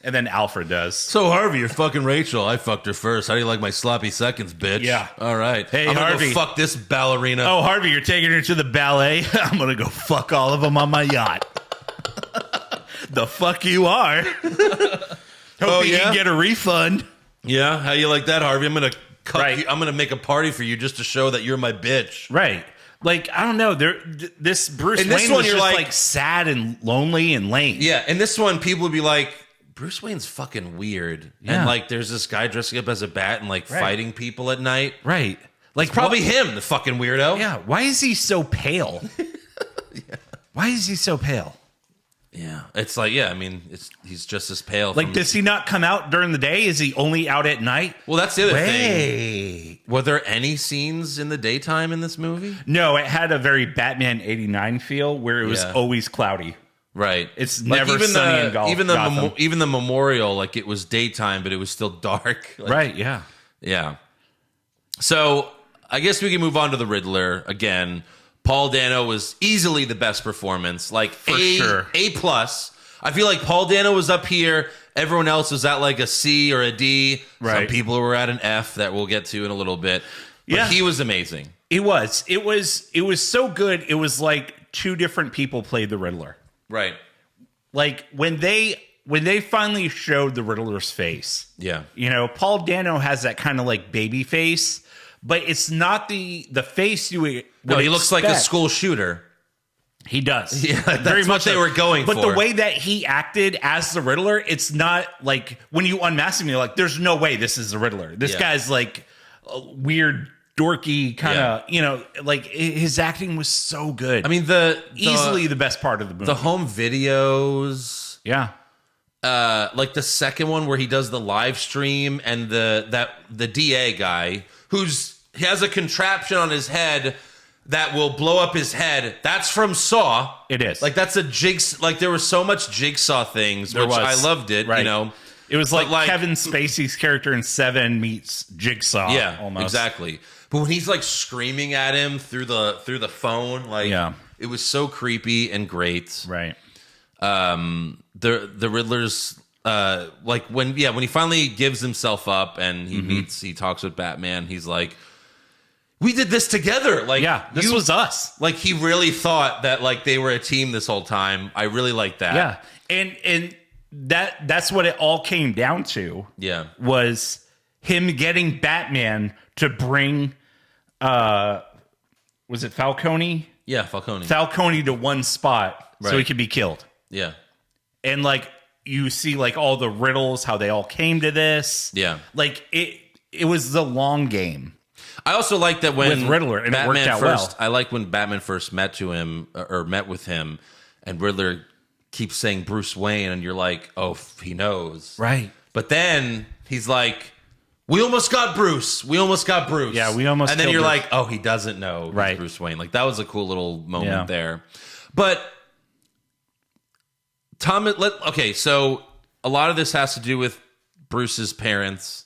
And then Alfred does. So, Harvey, you're fucking Rachel. I fucked her first. How do you like my sloppy seconds, bitch? Yeah. All right. Hey, I'm Harvey. Go fuck this ballerina. Oh, Harvey, you're taking her to the ballet? I'm going to go fuck all of them on my yacht. The fuck you are. Hope you can get a refund. Yeah? How you like that, Harvey? I'm going to I'm going to make a party for you just to show that you're my bitch. Right. Like, I don't know. This Bruce Wayne was just like sad and lonely and lame. Yeah, and this one, people would be like, Bruce Wayne's fucking weird. Yeah. And like, there's this guy dressing up as a bat and like fighting people at night. Right. Like, it's probably him, the fucking weirdo. Yeah. Why is he so pale? Why is he so pale? Yeah, it's like, I mean, he's just as pale. Like, does he not come out during the day? Is he only out at night? Well, that's the other thing. Were there any scenes in the daytime in this movie? No, it had a very Batman 89 feel where it was always cloudy. Right. It's never sunny in Gotham. Even the memorial, like, it was daytime, but it was still dark. Like, right, yeah. Yeah. So I guess we can move on to the Riddler again. Paul Dano was easily the best performance, like For sure. A plus. I feel like Paul Dano was up here. Everyone else was at like a C or a D. Right. Some people were at an F that we'll get to in a little bit. But he was amazing. It was so good. It was like two different people played the Riddler. Right. Like when they finally showed the Riddler's face. Yeah. You know, Paul Dano has that kind of like baby face, but it's not the face you would No, he looks like a expect. school shooter. He does. Yeah, that's what they were going but for. the way that he acted as the Riddler, it's not like when you unmask him, you're like, there's no way this is the Riddler. This guy's like a weird, dorky kind of, you know, like his acting was so good. I mean, easily the best part of the movie. The home videos. Yeah. Like the second one where he does the live stream and the DA guy he has a contraption on his head that will blow up his head. That's from Saw. It is. Like that's a jigsaw. Like there was so much Jigsaw things, which I loved it. Right. You know, it was like Kevin Spacey's character in Seven meets Jigsaw. Yeah, almost. Exactly. But when he's like screaming at him through the phone, like it was so creepy and great. Right. The Riddler's like when he finally gives himself up and he talks with Batman, he's like, we did this together. Like, this was us. Like he really thought that like they were a team this whole time. I really like that. Yeah. And that's what it all came down to. Yeah. Was him getting Batman to bring was it Falcone? Yeah, Falcone. Falcone to one spot so he Right. could be killed. Yeah. And like you see like all the riddles, how they all came to this. Yeah. Like it was the long game. I also like that when With Riddler, and it worked out well. I like when Batman first met with him, and Riddler keeps saying Bruce Wayne, and you're like, oh, he knows, Right. But then he's like, we almost got Bruce. Yeah, we almost And then killed you're Bruce. like, oh, he doesn't know he's Right. Bruce Wayne. Like that was a cool little moment Yeah. there. But so a lot of this has to do with Bruce's parents.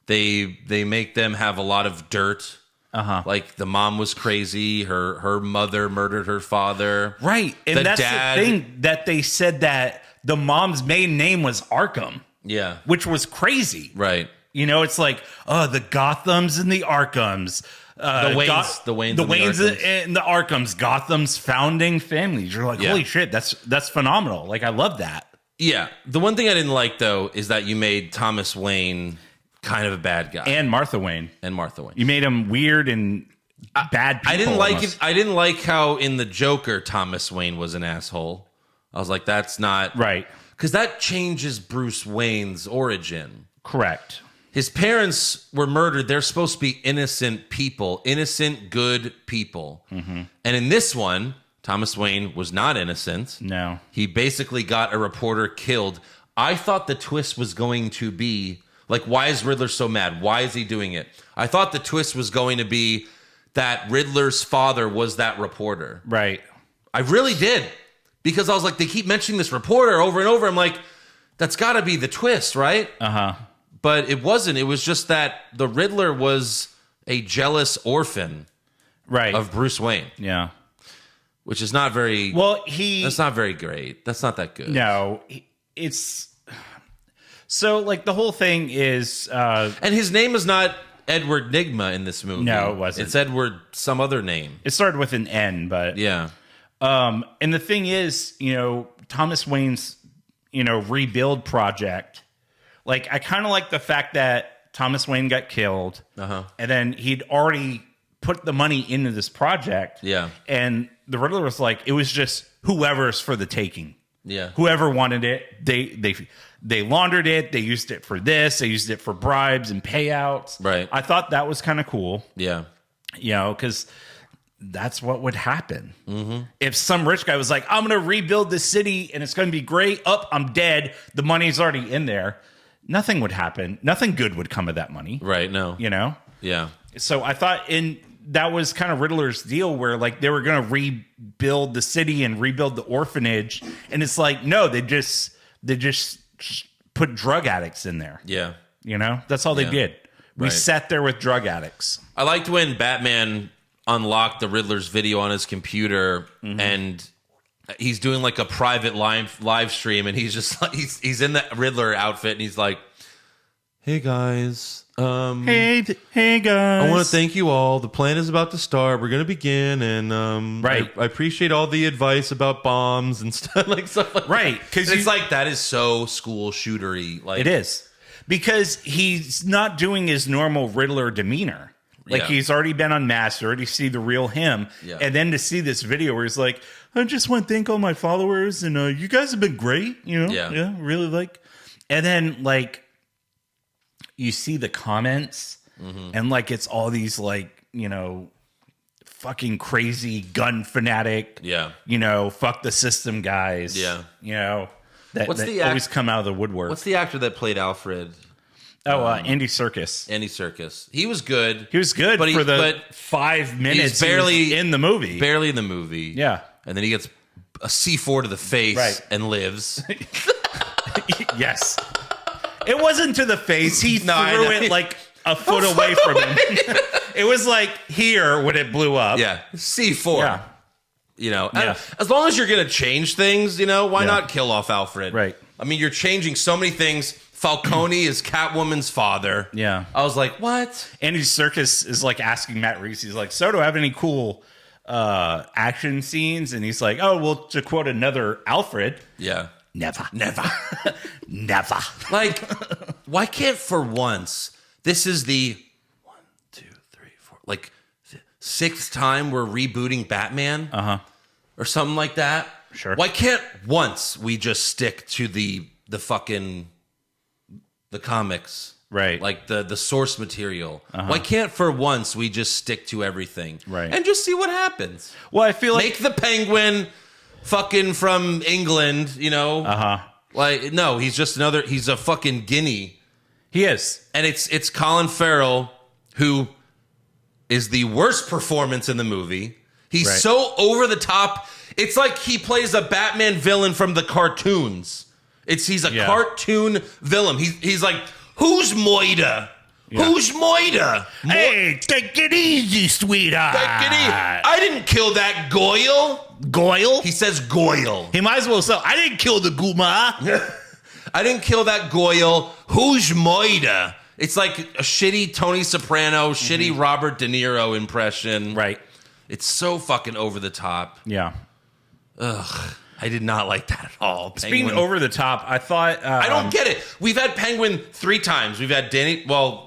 They make them have a lot of dirt. Like the mom was crazy. Her mother murdered her father. Right. And The that's dad- the thing that they said that the mom's maiden name was Arkham, Yeah. which was crazy. Right. You know, it's like, oh, the Gothams and the Arkhams. The Waynes and the Arkhams, Gotham's founding families. You're like, Yeah. holy shit, that's phenomenal. Like, I love that. Yeah. The one thing I didn't like though is that you made Thomas Wayne kind of a bad guy. And Martha Wayne. And Martha Wayne. You made him weird and bad people. I didn't like almost. it. I didn't like how in the Joker Thomas Wayne was an asshole. I was like, that's not Right. because that changes Bruce Wayne's origin. Correct. His parents were murdered. They're supposed to be innocent people, innocent, good people. And in this one, Thomas Wayne was not innocent. No. He basically got a reporter killed. I thought the twist was going to be like, why is Riddler so mad? Why is he doing it? I thought the twist was going to be that Riddler's father was that reporter. Right. I really did. Because I was like, they keep mentioning this reporter over and over. I'm like, that's got to be the twist, right? But it wasn't. It was just that the Riddler was a jealous orphan Right. of Bruce Wayne, Yeah. which is not very... Well, that's not very great. That's not that good. No, it's... So, like, the whole thing is... And his name is not Edward Nigma in this movie. No, it wasn't. It's Edward some other name. it started with an N, but... Yeah. And the thing is, you know, Thomas Wayne's, you know, rebuild project... Like, I kind of like the fact that Thomas Wayne got killed, and then he'd already put the money into this project. Yeah. And the Riddler was like, it was just whoever's for the taking. Yeah. Whoever wanted it, they laundered it. They used it for this. They used it for bribes and payouts. Right. I thought that was kind of cool. Yeah. You know, because that's what would happen. If some rich guy was like, I'm going to rebuild the city and it's going to be great. I'm dead. The money's already in there. Nothing would happen. Nothing good would come of that money. Right. No. You know? Yeah. So I thought that was kind of Riddler's deal where like they were going to rebuild the city and rebuild the orphanage. And it's like, no, they just put drug addicts in there. Yeah. You know, that's all they did. We sat there with drug addicts. I liked when Batman unlocked the Riddler's video on his computer and he's doing like a private live stream and he's just like, he's in the Riddler outfit and he's like, hey guys, hey guys, I want to thank you all. The plan is about to start. We're going to begin. And I appreciate all the advice about bombs and stuff like that. Right. Because it's like, that is so school shootery. Like, it is. Because he's not doing his normal Riddler demeanor. Like, he's already been unmasked, already see the real him. Yeah. And then to see this video where he's like, I just want to thank all my followers. And you guys have been great. You know? Yeah, really like. And then, like, you see the comments. And, like, it's all these, like, you know, fucking crazy gun fanatic. Yeah. You know, fuck the system guys. Yeah. You know. That always come out of the woodwork. What's the actor that played Alfred? Oh, Andy Serkis. Andy Serkis. He was good. He was good but 5 minutes. He's barely in the movie. Barely in the movie. Yeah. And then he gets a C4 to the face and lives. Yes. It wasn't to the face. He threw it like a foot away from him. It was like here when it blew up. Yeah. C4. Yeah. You know, yeah. As long as you're going to change things, you know, why not kill off Alfred? Right. I mean, you're changing so many things. Falcone is Catwoman's father. Yeah. I was like, what? Andy Serkis is like asking Matt Reeves, he's like, so do I have any cool action scenes? And he's like, oh, well, to quote another Alfred. Yeah. Never. Never. Like, why can't for once, this is the 1, 2, 3, 4, like 6th time we're rebooting Batman? Or something like that. Sure. Why can't once we just stick to the fucking the comics? Right. Like the source material. Why can't for once we just stick to everything? Right. And just see what happens. Well, I feel like make the Penguin fucking from England, you know? Like, no, he's a fucking guinea. He is. And it's Colin Farrell, who is the worst performance in the movie. He's so over the top. It's like he plays a Batman villain from the cartoons. He's a cartoon villain. He's like, who's Moida? Yeah. Who's Moida? Hey, take it easy, sweetheart. Take it easy. I didn't kill that Goyle. Goyle? He says Goyle. He might as well say, I didn't kill the Guma. I didn't kill that Goyle. Who's Moida? It's like a shitty Tony Soprano, shitty Robert De Niro impression. Right. It's so fucking over the top. Yeah. Ugh. I did not like that at all. Being over the top, I thought... I don't get it. We've had Penguin 3 times. We've had the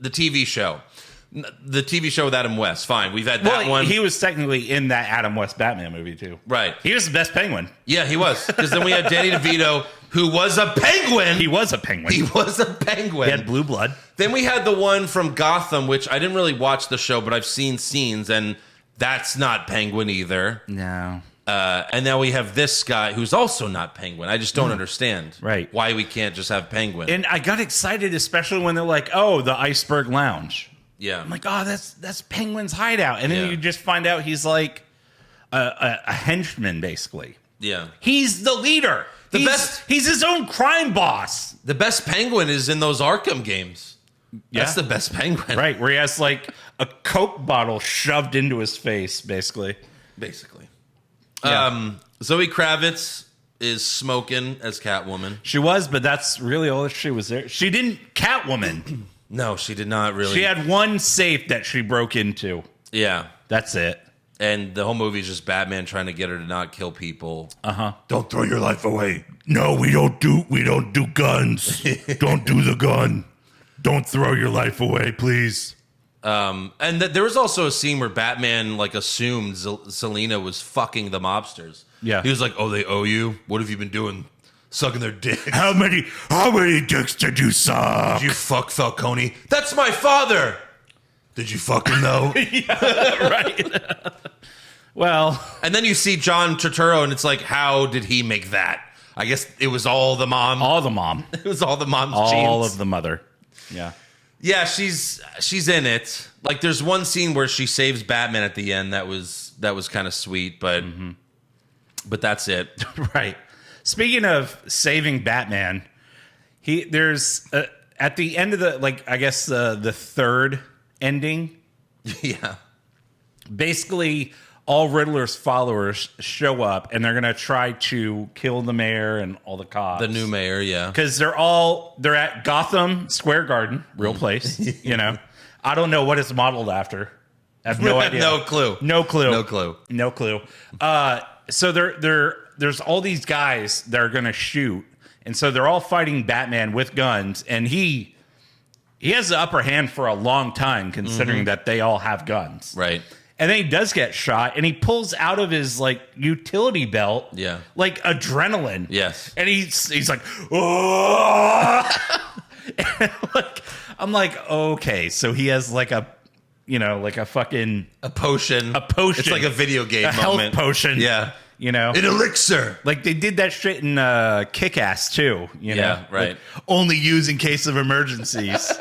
TV show. The TV show with Adam West. Fine. We've had that one. He was technically in that Adam West Batman movie, too. Right. He was the best Penguin. Yeah, he was. Because then we had Danny DeVito, who was a penguin. He was a penguin. He was a penguin. He had blue blood. Then we had the one from Gotham, which I didn't really watch the show, but I've seen scenes, and that's not Penguin either. No. And now we have this guy who's also not Penguin. I just don't understand why we can't just have Penguin. And I got excited, especially when they're like, oh, the Iceberg Lounge. Yeah. I'm like, oh, that's Penguin's hideout. And then you just find out he's like a henchman, basically. Yeah. He's the leader. He's his own crime boss. The best Penguin is in those Arkham games. Yeah. That's the best Penguin. Right, where he has like a Coke bottle shoved into his face, basically. Yeah. Zoe Kravitz is smoking as Catwoman. She was, but that's really all she was there. She didn't Catwoman. No, she did not really. She had one safe that she broke into. Yeah. That's it. And the whole movie is just Batman trying to get her to not kill people. Don't throw your life away. No, we don't do guns. Don't do the gun. Don't throw your life away, please. And there was also a scene where Batman like assumed Selena was fucking the mobsters. Yeah. He was like, "Oh, they owe you? What have you been doing? Sucking their dick? How many dicks did you suck? Did you fuck Falcone? That's my father. Did you fucking know? Right. Well, And then you see John Turturro, and it's like, how did he make that? I guess it was all the mom. all the mom. It was all the mom's All genes. of the mother. Yeah. Yeah, she's in it. Like, there's one scene where she saves Batman at the end that was kind of sweet, but that's it. Right. Speaking of saving Batman, there's at the end of the the third ending, Yeah. basically all Riddler's followers show up and they're going to try to kill the mayor and all the cops. The new mayor, yeah. Because they're at Gotham Square Garden, real place, you know. I don't know what it's modeled after. I have no idea. No clue. No clue. No clue. No clue. So there's all these guys that are going to shoot. And so they're all fighting Batman with guns. And he has the upper hand for a long time, considering that they all have guns. Right. And then he does get shot, and he pulls out of his utility belt, like adrenaline. Yes. And he's like, oh! And I'm like, okay, so he has a fucking potion. A potion. It's like a video game a moment. health potion. Yeah. You know, An elixir. like they did that shit in Kick-Ass too. You know, Yeah, right. Like, only use in case of emergencies.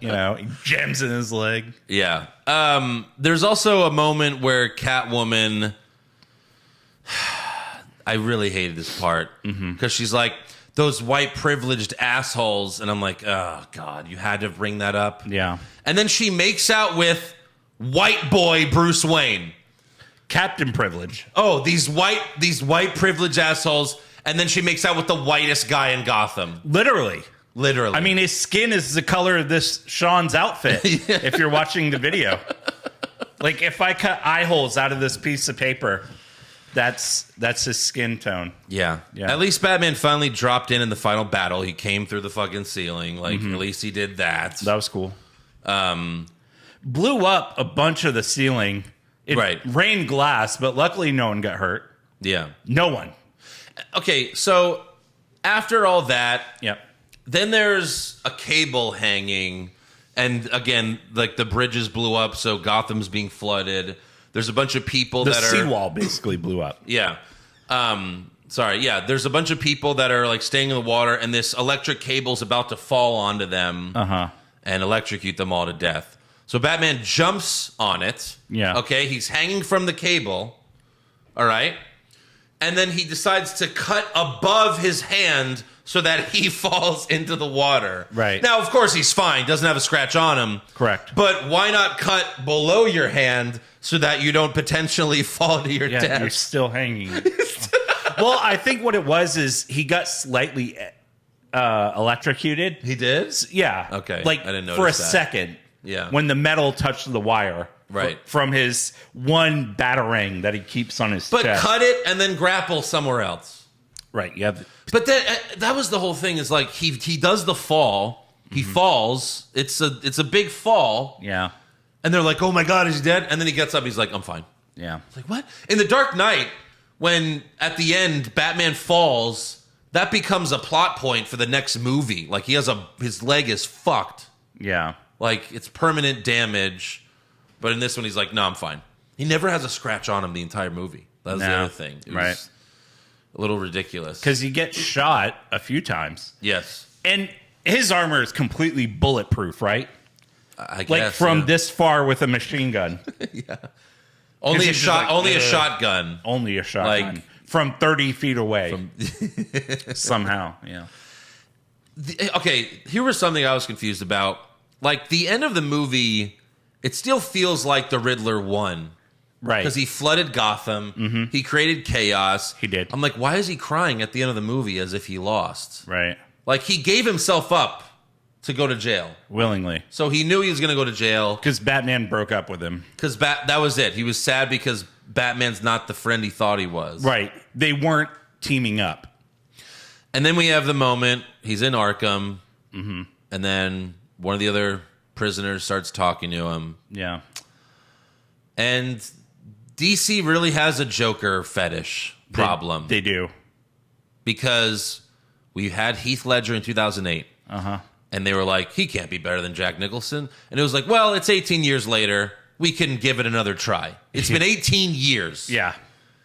You know, he jams in his leg. Yeah. There's also a moment where Catwoman, I really hated this part because she's like, those white privileged assholes. And I'm like, oh, God, you had to bring that up. Yeah. And then she makes out with white boy Bruce Wayne. Captain Privilege. Oh, these white privileged assholes. And then she makes out with the whitest guy in Gotham. Literally. Literally. I mean, his skin is the color of this Sean's outfit. If you're watching the video, like if I cut eye holes out of this piece of paper, that's his skin tone. Yeah. Yeah. At least Batman finally dropped in the final battle. He came through the fucking ceiling. Like, at least he did that. That was cool. Blew up a bunch of the ceiling. It Right. rained glass, but luckily no one got hurt. Yeah. No one. Okay, so after all that, Yep. then there's a cable hanging, and again, like the bridges blew up, so Gotham's being flooded. There's a bunch of people The that are seawall basically blew up. Yeah. There's a bunch of people that are like staying in the water, and this electric cable's about to fall onto them and electrocute them all to death. So Batman jumps on it. Yeah. Okay, he's hanging from the cable. All right. And then he decides to cut above his hand so that he falls into the water. Right. Now, of course, he's fine. Doesn't have a scratch on him. Correct. But why not cut below your hand so that you don't potentially fall to your Yeah, death? you're still hanging. Well, I think what it was is he got slightly electrocuted. He did? Yeah. Okay, Like I didn't for a notice that. second. Yeah. When the metal touched the wire. Right. From his one batarang that he keeps on his But chest. cut it and then grapple somewhere else. Right. Yeah. But that was the whole thing. Is like he does the fall. He falls. It's a big fall. Yeah. And they're like, "Oh my God, is he dead?" And then he gets up. He's like, "I'm fine." Yeah. It's like, what? In the Dark Knight, when at the end Batman falls, that becomes a plot point for the next movie. Like his leg is fucked. Yeah. Like it's permanent damage. But in this one, he's like, "No, I'm fine." He never has a scratch on him the entire movie. That was the No. other thing. It was Right. a little ridiculous. Because he gets shot a few times. Yes, And his armor is completely bulletproof, right? I guess Like from yeah. this far with a machine gun. only a he's just shot, like, only a ugh. shotgun. Only a shotgun. From 30 feet away. Somehow. Yeah. Okay, here was something I was confused about. Like the end of the movie, it still feels like the Riddler won. Right. Because he flooded Gotham. He created chaos. He did. I'm like, why is he crying at the end of the movie as if he lost? Right. Like he gave himself up to go to jail. Willingly. So he knew he was going to go to jail. Because Batman broke up with him. Because that was it. He was sad because Batman's not the friend he thought he was. Right. They weren't teaming up. And then we have the moment, he's in Arkham, and then one of the other prisoners starts talking to him. Yeah. And DC really has a Joker fetish problem. They do. Because we had Heath Ledger in 2008. And they were like, he can't be better than Jack Nicholson. And it was like, well, it's 18 years later. We can give it another try. It's been 18 years. Yeah.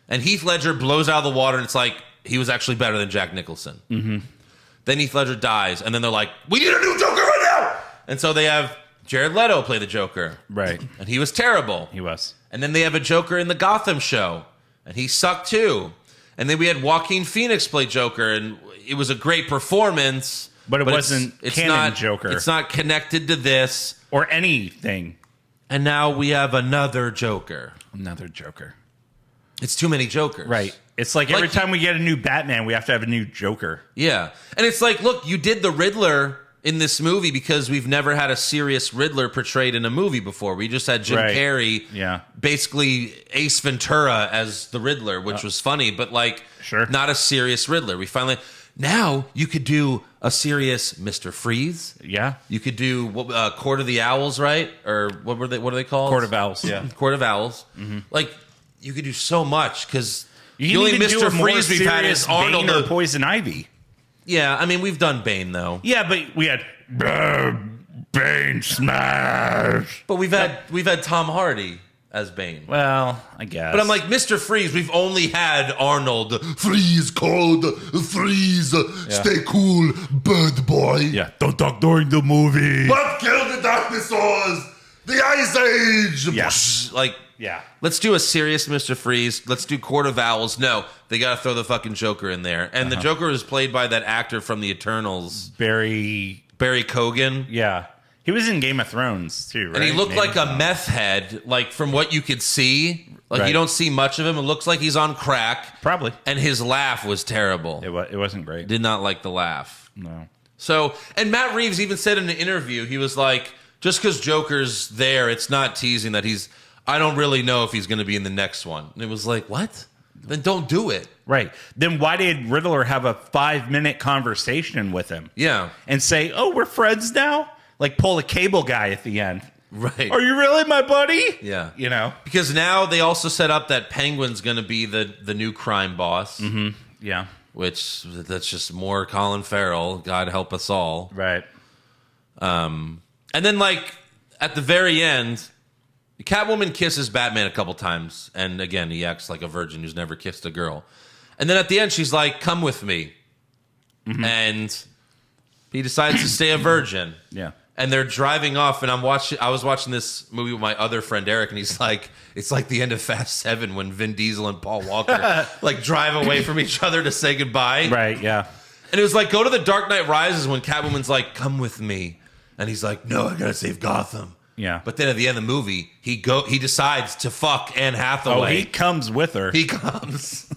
And Heath Ledger blows out of the water, and it's like, he was actually better than Jack Nicholson. Mm-hmm. Then Heath Ledger dies, and then they're like, we need a new Joker right now! And so they have Jared Leto play the Joker. Right. And he was terrible. He was. And then they have a Joker in the Gotham show, and he sucked too. And then we had Joaquin Phoenix play Joker, and it was a great performance. But it wasn't canon not, Joker. It's not connected to this. Or anything. And now we have another Joker. Another Joker. It's too many Jokers. Right. It's like every time we get a new Batman, we have to have a new Joker. Yeah. And it's like, look, you did the Riddler in this movie because we've never had a serious Riddler portrayed in a movie before. We just had Jim Carrey, basically Ace Ventura as the Riddler, which was funny, but like, not a serious Riddler. We finally... Now you could do a serious Mr. Freeze. Yeah. You could do Court of the Owls, right? Or what are they called? Court of Owls, yeah. Court of Owls. Mm-hmm. Like, you could do so much because the only Mr. Freeze we've had is Arnold or Poison Ivy. Yeah, I mean, we've done Bane, though. Yeah, but we had Bane Smash. But we've had Tom Hardy as Bane. Well, I guess. But I'm like, Mr. Freeze, we've only had Arnold. Freeze, cold, freeze, stay cool, bird boy. Yeah, don't talk during the movie. What killed the dinosaurs? The Ice Age. Yeah. Like, let's do a serious Mr. Freeze. Let's do Court of Owls. No, they got to throw the fucking Joker in there. And the Joker was played by that actor from the Eternals. Barry Keoghan. Yeah. He was in Game of Thrones, too, right? And he looked like a meth head, like from what you could see. Like, you don't see much of him. It looks like he's on crack. Probably. And his laugh was terrible. It wasn't great. Did not like the laugh. No. So, and Matt Reeves even said in an interview, he was like, just because Joker's there, it's not teasing that I don't really know if he's going to be in the next one. And it was like, what? Then don't do it. Right. Then why did Riddler have a 5-minute conversation with him? Yeah. And say, oh, we're friends now? Like pull a Cable Guy at the end. Right. Are you really my buddy? Yeah. You know? Because now they also set up that Penguin's going to be the new crime boss. Mm-hmm. Yeah. Which, that's just more Colin Farrell. God help us all. Right. And then, like, at the very end, Catwoman kisses Batman a couple times. And again, he acts like a virgin who's never kissed a girl. And then at the end, she's like, come with me. Mm-hmm. And he decides to stay a virgin. Yeah. And they're driving off, and I was watching this movie with my other friend Eric, and he's like, it's like the end of Fast 7 when Vin Diesel and Paul Walker like drive away from each other to say goodbye. Right, yeah. And it was like, go to the Dark Knight Rises when Catwoman's like, come with me. And he's like, no, I gotta save Gotham. Yeah. But then at the end of the movie, he decides to fuck Anne Hathaway. Oh, he comes with her. He comes.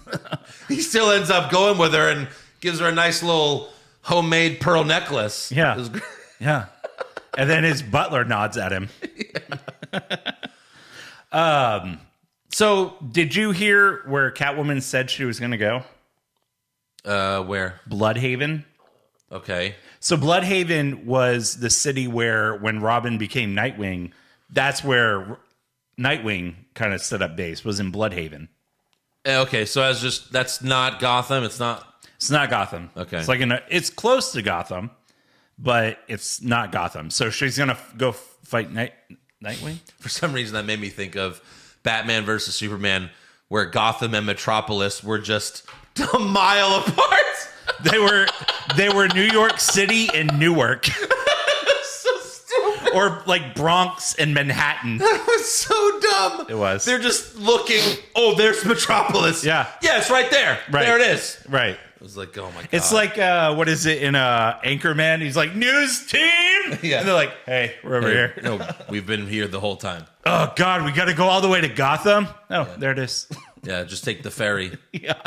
He still ends up going with her and gives her a nice little homemade pearl necklace. Yeah. It was great. Yeah. And then his butler nods at him. So did you hear where Catwoman said she was going to go? Where? Bloodhaven. Okay. So Bloodhaven was the city where when Robin became Nightwing, that's where Nightwing kind of set up base, was in Bloodhaven. Okay, so that's not Gotham. It's not Gotham. Okay. It's like it's close to Gotham, but it's not Gotham. So she's gonna go fight Nightwing. For some reason, that made me think of Batman versus Superman, where Gotham and Metropolis were just a mile apart. They were New York City and Newark. So stupid. Or like Bronx and Manhattan. That was so dumb. It was. They're just looking. Oh, there's Metropolis. Yeah. Yeah, it's right there. Right. There it is. Right. I was like, oh my god. It's like what is it in Anchorman? He's like, news team. Yeah. And they're like, hey, we're over here. No, we've been here the whole time. Oh God, we got to go all the way to Gotham. Oh, yeah. There it is. Yeah, just take the ferry. Yeah,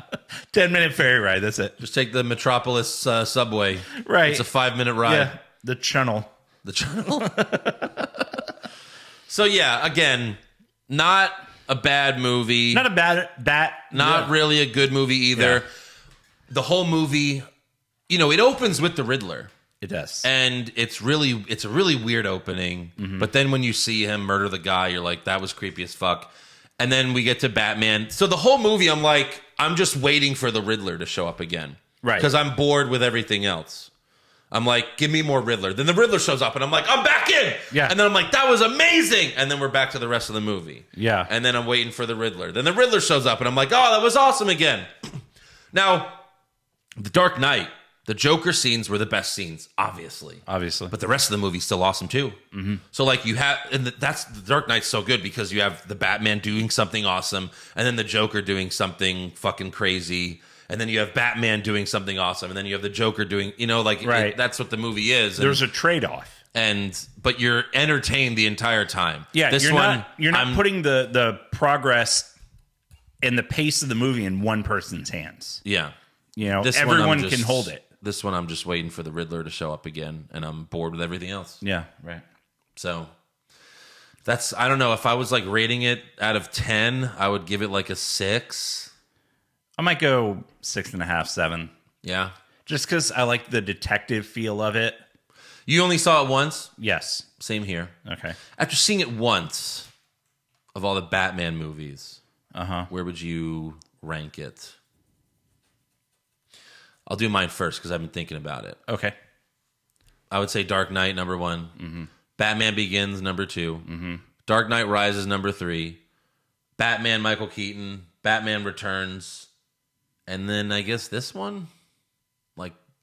10-minute ferry ride. That's it. Just take the Metropolis subway. Right. It's a 5-minute ride. Yeah, the channel. The channel. So yeah, again, not a bad movie. Not a bad Not really a good movie either. Yeah. The whole movie, it opens with the Riddler. It does. And it's a really weird opening. Mm-hmm. But then when you see him murder the guy, you're like, that was creepy as fuck. And then we get to Batman. So the whole movie, I'm like, I'm just waiting for the Riddler to show up again. Right. Because I'm bored with everything else. I'm like, give me more Riddler. Then the Riddler shows up, and I'm like, I'm back in. Yeah. And then I'm like, that was amazing. And then we're back to the rest of the movie. Yeah. And then I'm waiting for the Riddler. Then the Riddler shows up, and I'm like, oh, that was awesome again. Now, The Dark Knight, the Joker scenes were the best scenes, obviously. But the rest of the movie's still awesome, too. Mm-hmm. So, like, you have... And that's... The Dark Knight's so good because you have the Batman doing something awesome, and then the Joker doing something fucking crazy... And then you have Batman doing something awesome, and then you have the Joker doing, right. That's what the movie is. There's a trade-off, but you're entertained the entire time. Yeah, you're not putting the progress and the pace of the movie in one person's hands. Yeah, everyone can hold it. This one, I'm just waiting for the Riddler to show up again, and I'm bored with everything else. Yeah, right. So that's I don't know if I was like rating it out of 10, I would give it like a 6. I might go 6.5, 7. Yeah. Just because I like the detective feel of it. You only saw it once? Yes. Same here. Okay. After seeing it once, of all the Batman movies, where would you rank it? I'll do mine first because I've been thinking about it. Okay. I would say Dark Knight, number 1. Mm-hmm. Batman Begins, number 2. Mm-hmm. Dark Knight Rises, number 3. Batman Michael Keaton. Batman Returns. And then I guess this one,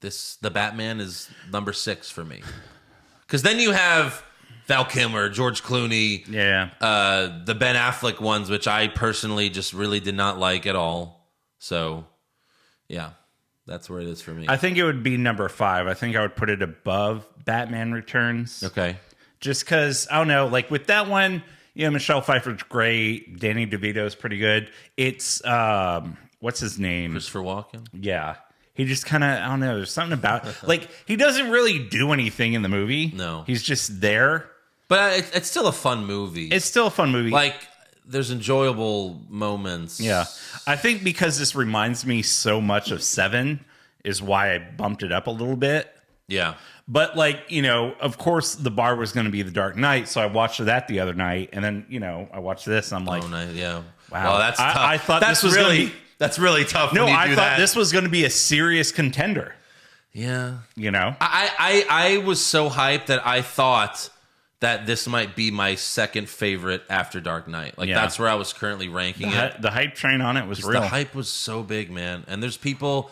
the Batman is number 6 for me. Because then you have Val Kilmer, George Clooney, the Ben Affleck ones, which I personally just really did not like at all. So, yeah, that's where it is for me. I think it would be number 5. I think I would put it above Batman Returns. Okay. Just because, I don't know, like with that one, Michelle Pfeiffer's great. Danny DeVito's pretty good. It's... what's his name? Christopher Walken? Yeah. He just kind of, I don't know, there's something about, he doesn't really do anything in the movie. No. He's just there. But it's still a fun movie. It's still a fun movie. There's enjoyable moments. Yeah. I think because this reminds me so much of 7 is why I bumped it up a little bit. Yeah. But, of course, the bar was going to be The Dark Knight, so I watched that the other night, and then, I watched this, and I'm like, oh, nice. Yeah. Wow. Well, that's tough. I thought this was really... That's really tough. No, when you I do thought that. this was going to be a serious contender. Yeah. I was so hyped that I thought that this might be my second favorite after Dark Knight. That's where I was currently ranking it. The hype train on it was real. The hype was so big, man. And there's people,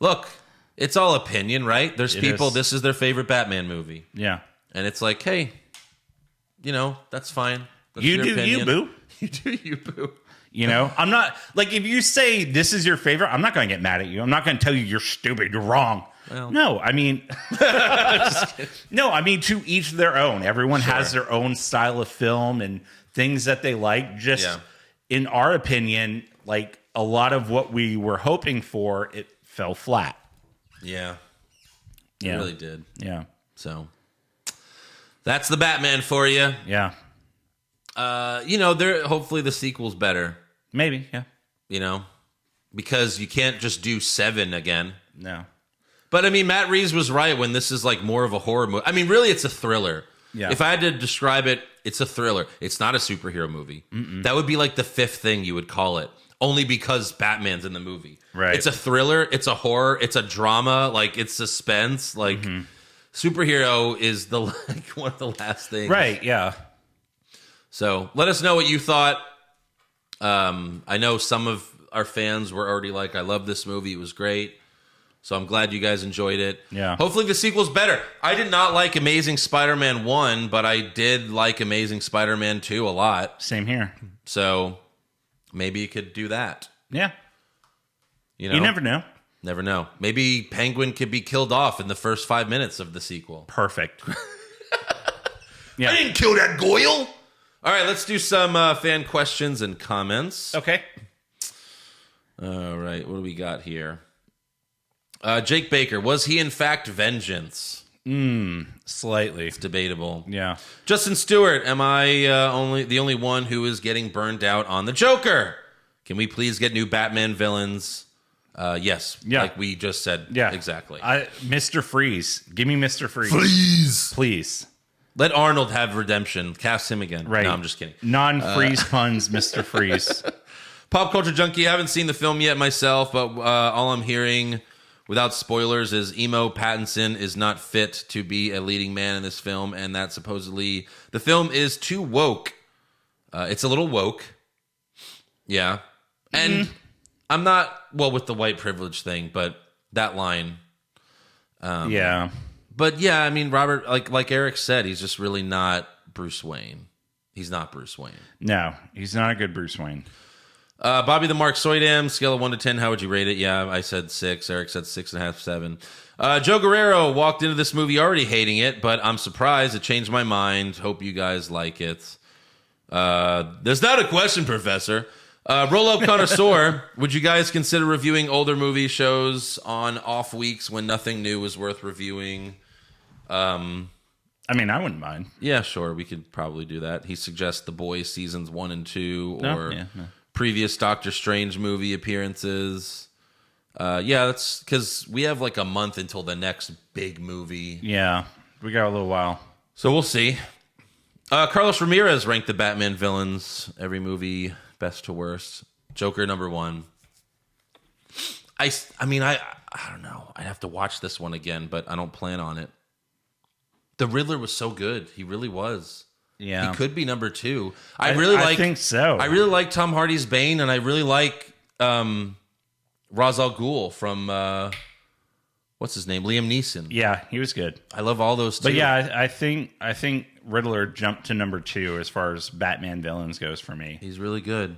look, it's all opinion, right? There's people, this is their favorite Batman movie. Yeah. And it's like, hey, that's fine. That's you your do opinion. you, boo. You do you, boo. I'm not if you say this is your favorite, I'm not going to get mad at you. I'm not going to tell you you're stupid, you're wrong. Well, no, I mean, to each their own. Everyone has their own style of film and things that they like. Just in our opinion, a lot of what we were hoping for, it fell flat. Yeah. It really did. Yeah. So that's the Batman for you. Yeah. Hopefully the sequel's better. Maybe, yeah. Because you can't just do 7 again. No. But I mean, Matt Reeves was right when this is more of a horror movie. I mean, really, it's a thriller. Yeah. If I had to describe it, it's a thriller. It's not a superhero movie. Mm-mm. That would be the 5th thing you would call it. Only because Batman's in the movie. Right. It's a thriller. It's a horror. It's a drama. It's suspense. Superhero is the one of the last things. Right. Yeah. So let us know what you thought. I know some of our fans were already I love this movie. It was great. So I'm glad you guys enjoyed it. Yeah. Hopefully the sequel's better. I did not like Amazing Spider-Man 1, but I did like Amazing Spider-Man 2 a lot. Same here. So maybe you could do that. Yeah. You never know. Never know. Maybe Penguin could be killed off in the first 5 minutes of the sequel. Perfect. I didn't kill that Goyle. All right, let's do some fan questions and comments. Okay. All right, what do we got here? Jake Baker, was he in fact vengeance? Slightly. It's debatable. Yeah. Justin Stewart, am I the only one who is getting burned out on the Joker? Can we please get new Batman villains? Yes. Yeah. Like we just said. Yeah. Exactly. Mr. Freeze. Give me Mr. Freeze. Please. Let Arnold have redemption. Cast him again. Right. No, I'm just kidding. Non-freeze puns, Mr. Freeze. Pop Culture Junkie, I haven't seen the film yet myself, but all I'm hearing without spoilers, is emo Pattinson is not fit to be a leading man in this film, and that supposedly the film is too woke. It's a little woke. Yeah. And I'm not, well, with the white privilege thing, but that line. Yeah. But yeah, I mean, Robert, like Eric said, he's just really not Bruce Wayne. He's not Bruce Wayne. No, he's not a good Bruce Wayne. Bobby the Mark Soydam, scale of 1 to 10, how would you rate it? Yeah, I said 6. Eric said 6.5, 7. Joe Guerrero walked into this movie already hating it, but I'm surprised it changed my mind. Hope you guys like it. There's not a question, Professor. Roll-Up Connoisseur, would you guys consider reviewing older movie shows on off weeks when nothing new is worth reviewing? I mean, I wouldn't mind. Yeah, sure. We could probably do that. He suggests The Boys seasons 1 and 2 or No. previous Doctor Strange movie appearances. Yeah, that's because we have like a month until the next big movie. Yeah, we got a little while. So we'll see. Carlos Ramirez ranked the Batman villains, every movie best to worst. Joker number 1. I mean, I don't know. I'd have to watch this one again, but I don't plan on it. The Riddler was so good. He really was. Yeah. He could be number 2. I think so. I really like Tom Hardy's Bane, and I really like Ra's al Ghul from what's his name? Liam Neeson. Yeah, he was good. I love all those two. But yeah, I think Riddler jumped to number 2 as far as Batman villains goes for me. He's really good.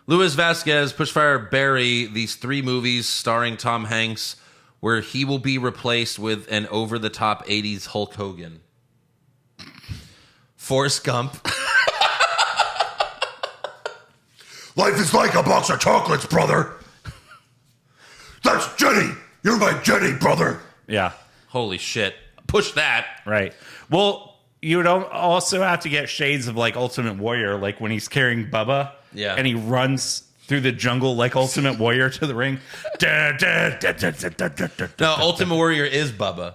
Luis Vasquez, Pushfire Barry, these 3 movies starring Tom Hanks where he will be replaced with an over-the-top 80s Hulk Hogan. Forrest Gump. Life is like a box of chocolates, brother. That's Jenny. You're my Jenny, brother. Yeah, Holy shit. Push that. right. Well, you would also have to get shades of like Ultimate Warrior, like when he's carrying Bubba, Yeah. and he runs through the jungle like Ultimate Warrior to the ring. No, Ultimate Warrior is Bubba.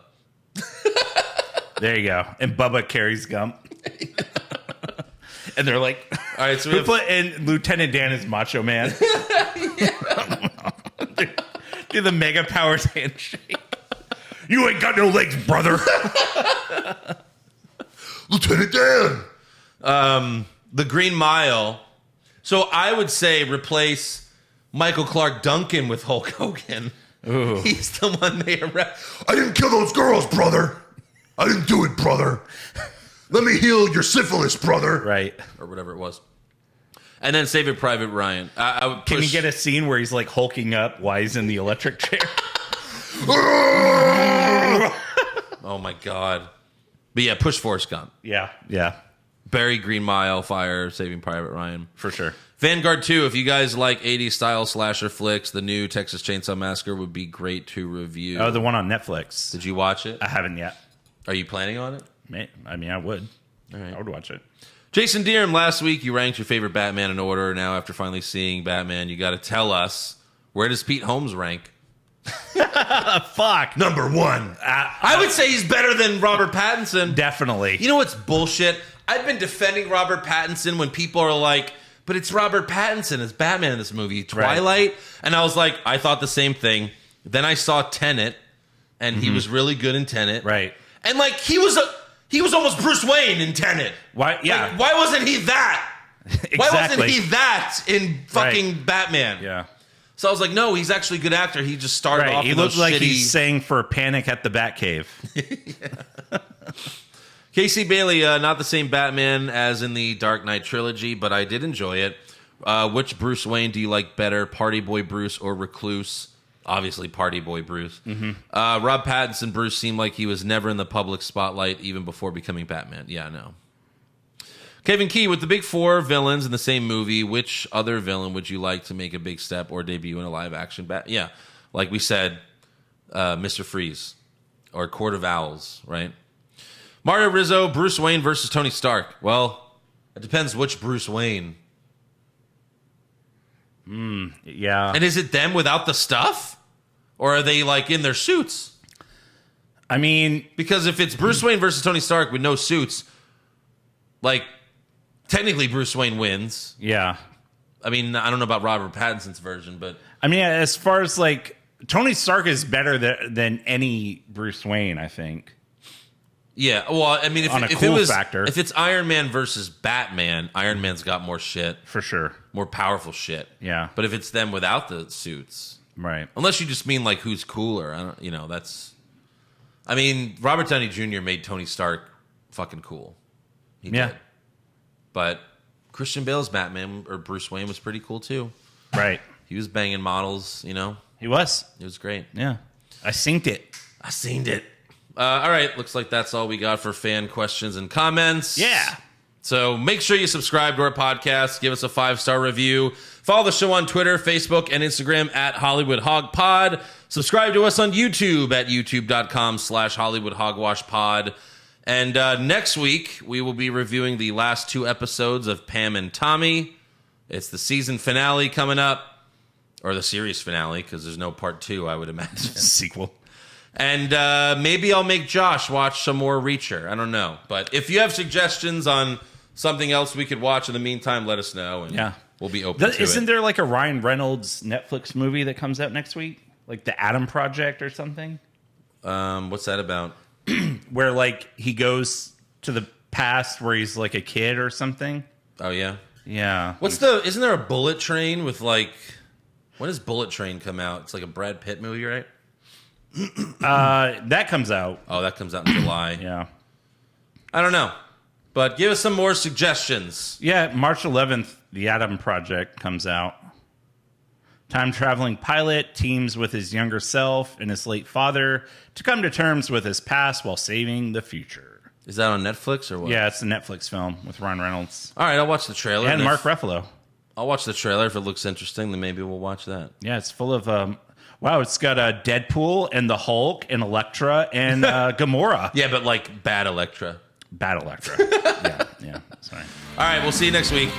There you go. And Bubba carries Gump. And they're like, All right, so we we have, put in Lieutenant Dan as Macho Man. Do the Mega Powers handshake. You ain't got no legs, brother. Lieutenant Dan. The Green Mile. So I would say replace Michael Clark Duncan with Hulk Hogan. Ooh. He's the one they arrest. I didn't kill those girls, brother. I didn't do it, brother. Let me heal your syphilis, brother. Right. Or whatever it was. And then Saving Private Ryan. I would Can push, you get a scene where he's like hulking up while he's in the electric chair? Oh my God. But yeah, push Forrest Gump. Yeah. Yeah. Barry, Green Mile, Fire, Saving Private Ryan. For sure. Vanguard 2, if you guys like 80s style slasher flicks, the new Texas Chainsaw Massacre would be great to review. Oh, the one on Netflix. Did you watch it? I haven't yet. Are you planning on it? I mean, I would. All right. I would watch it. Jason Deerham, last week you ranked your favorite Batman in order. Now, after finally seeing Batman, you got to tell us, where does Pete Holmes rank? Fuck. Number 1. I would say he's better than Robert Pattinson. Definitely. You know what's bullshit? I've been defending Robert Pattinson when people are like, but it's Robert Pattinson as Batman in this movie, Twilight. And I was like, I thought the same thing. Then I saw Tenet, and he was really good in Tenet. Right. And like he was almost Bruce Wayne in Tenet. Why? Yeah. Like, why wasn't he that? Exactly. Why wasn't he that in fucking Batman? Yeah. So I was like, no, he's actually a good actor. He just started Right. off He in looks those like shitty... he's saying for Panic at the Batcave. Casey Bailey, not the same Batman as in the Dark Knight trilogy, but I did enjoy it. Which Bruce Wayne do you like better, Party Boy Bruce or Recluse? Obviously, Party Boy Bruce. Rob Pattinson Bruce seemed like he was never in the public spotlight even before becoming Batman. Yeah, I know. Kevin Key, with the big 4 villains in the same movie, which other villain would you like to make a big step or debut in a live-action Yeah, like we said, Mr. Freeze or Court of Owls, right? Mario Rizzo, Bruce Wayne versus Tony Stark. Well, it depends which Bruce Wayne. Yeah. And is it them without the stuff? Or are they like in their suits? I mean, Because if it's Bruce Wayne versus Tony Stark with no suits, like technically Bruce Wayne wins. yeah. I mean, I don't know about Robert Pattinson's version, but I mean, as far as like Tony Stark is better than any Bruce Wayne, I think. Yeah, well, I mean, On a if cool it was, factor. if it's Iron Man versus Batman, Iron Man's got more shit, For sure. more powerful shit. Yeah. But if it's them without the suits, Right. unless you just mean like who's cooler, I don't, that's. I mean, Robert Downey Jr. made Tony Stark fucking cool. He Yeah. did. But Christian Bale's Batman or Bruce Wayne was pretty cool too. Right. He was banging models, He was. It was great. Yeah. I synced it. I seen it. All right, looks like that's all we got for fan questions and comments. Yeah. So make sure you subscribe to our podcast. Give us a 5-star review. Follow the show on Twitter, Facebook, and Instagram at Hollywood Hog Pod. Subscribe to us on YouTube at youtube.com/Hollywood Hogwash Pod. And next week, we will be reviewing the last 2 episodes of Pam and Tommy. It's the season finale coming up, or the series finale, because there's no part 2, I would imagine. Sequel. And maybe I'll make Josh watch some more Reacher. I don't know. But if you have suggestions on something else we could watch in the meantime, let us know. And we'll be open to it. Isn't there like a Ryan Reynolds Netflix movie that comes out next week? Like The Adam Project or something? What's that about? Where like he goes to the past where he's like a kid or something? Oh, yeah? Yeah. Isn't there a Bullet Train with like... When does Bullet Train come out? It's like a Brad Pitt movie, right? That comes out. Oh, that comes out in July. Yeah. I don't know. But give us some more suggestions. Yeah, March 11th, The Adam Project comes out. Time-traveling pilot teams with his younger self and his late father to come to terms with his past while saving the future. Is that on Netflix or what? Yeah, it's a Netflix film with Ryan Reynolds. All right, I'll watch the trailer. And if- Mark Ruffalo. I'll watch the trailer. If it looks interesting, then maybe we'll watch that. Yeah, it's full of... wow, it's got Deadpool and the Hulk and Elektra and Gamora. Yeah, but like bad Elektra. Bad Elektra. Yeah, sorry. All right, we'll see you next week.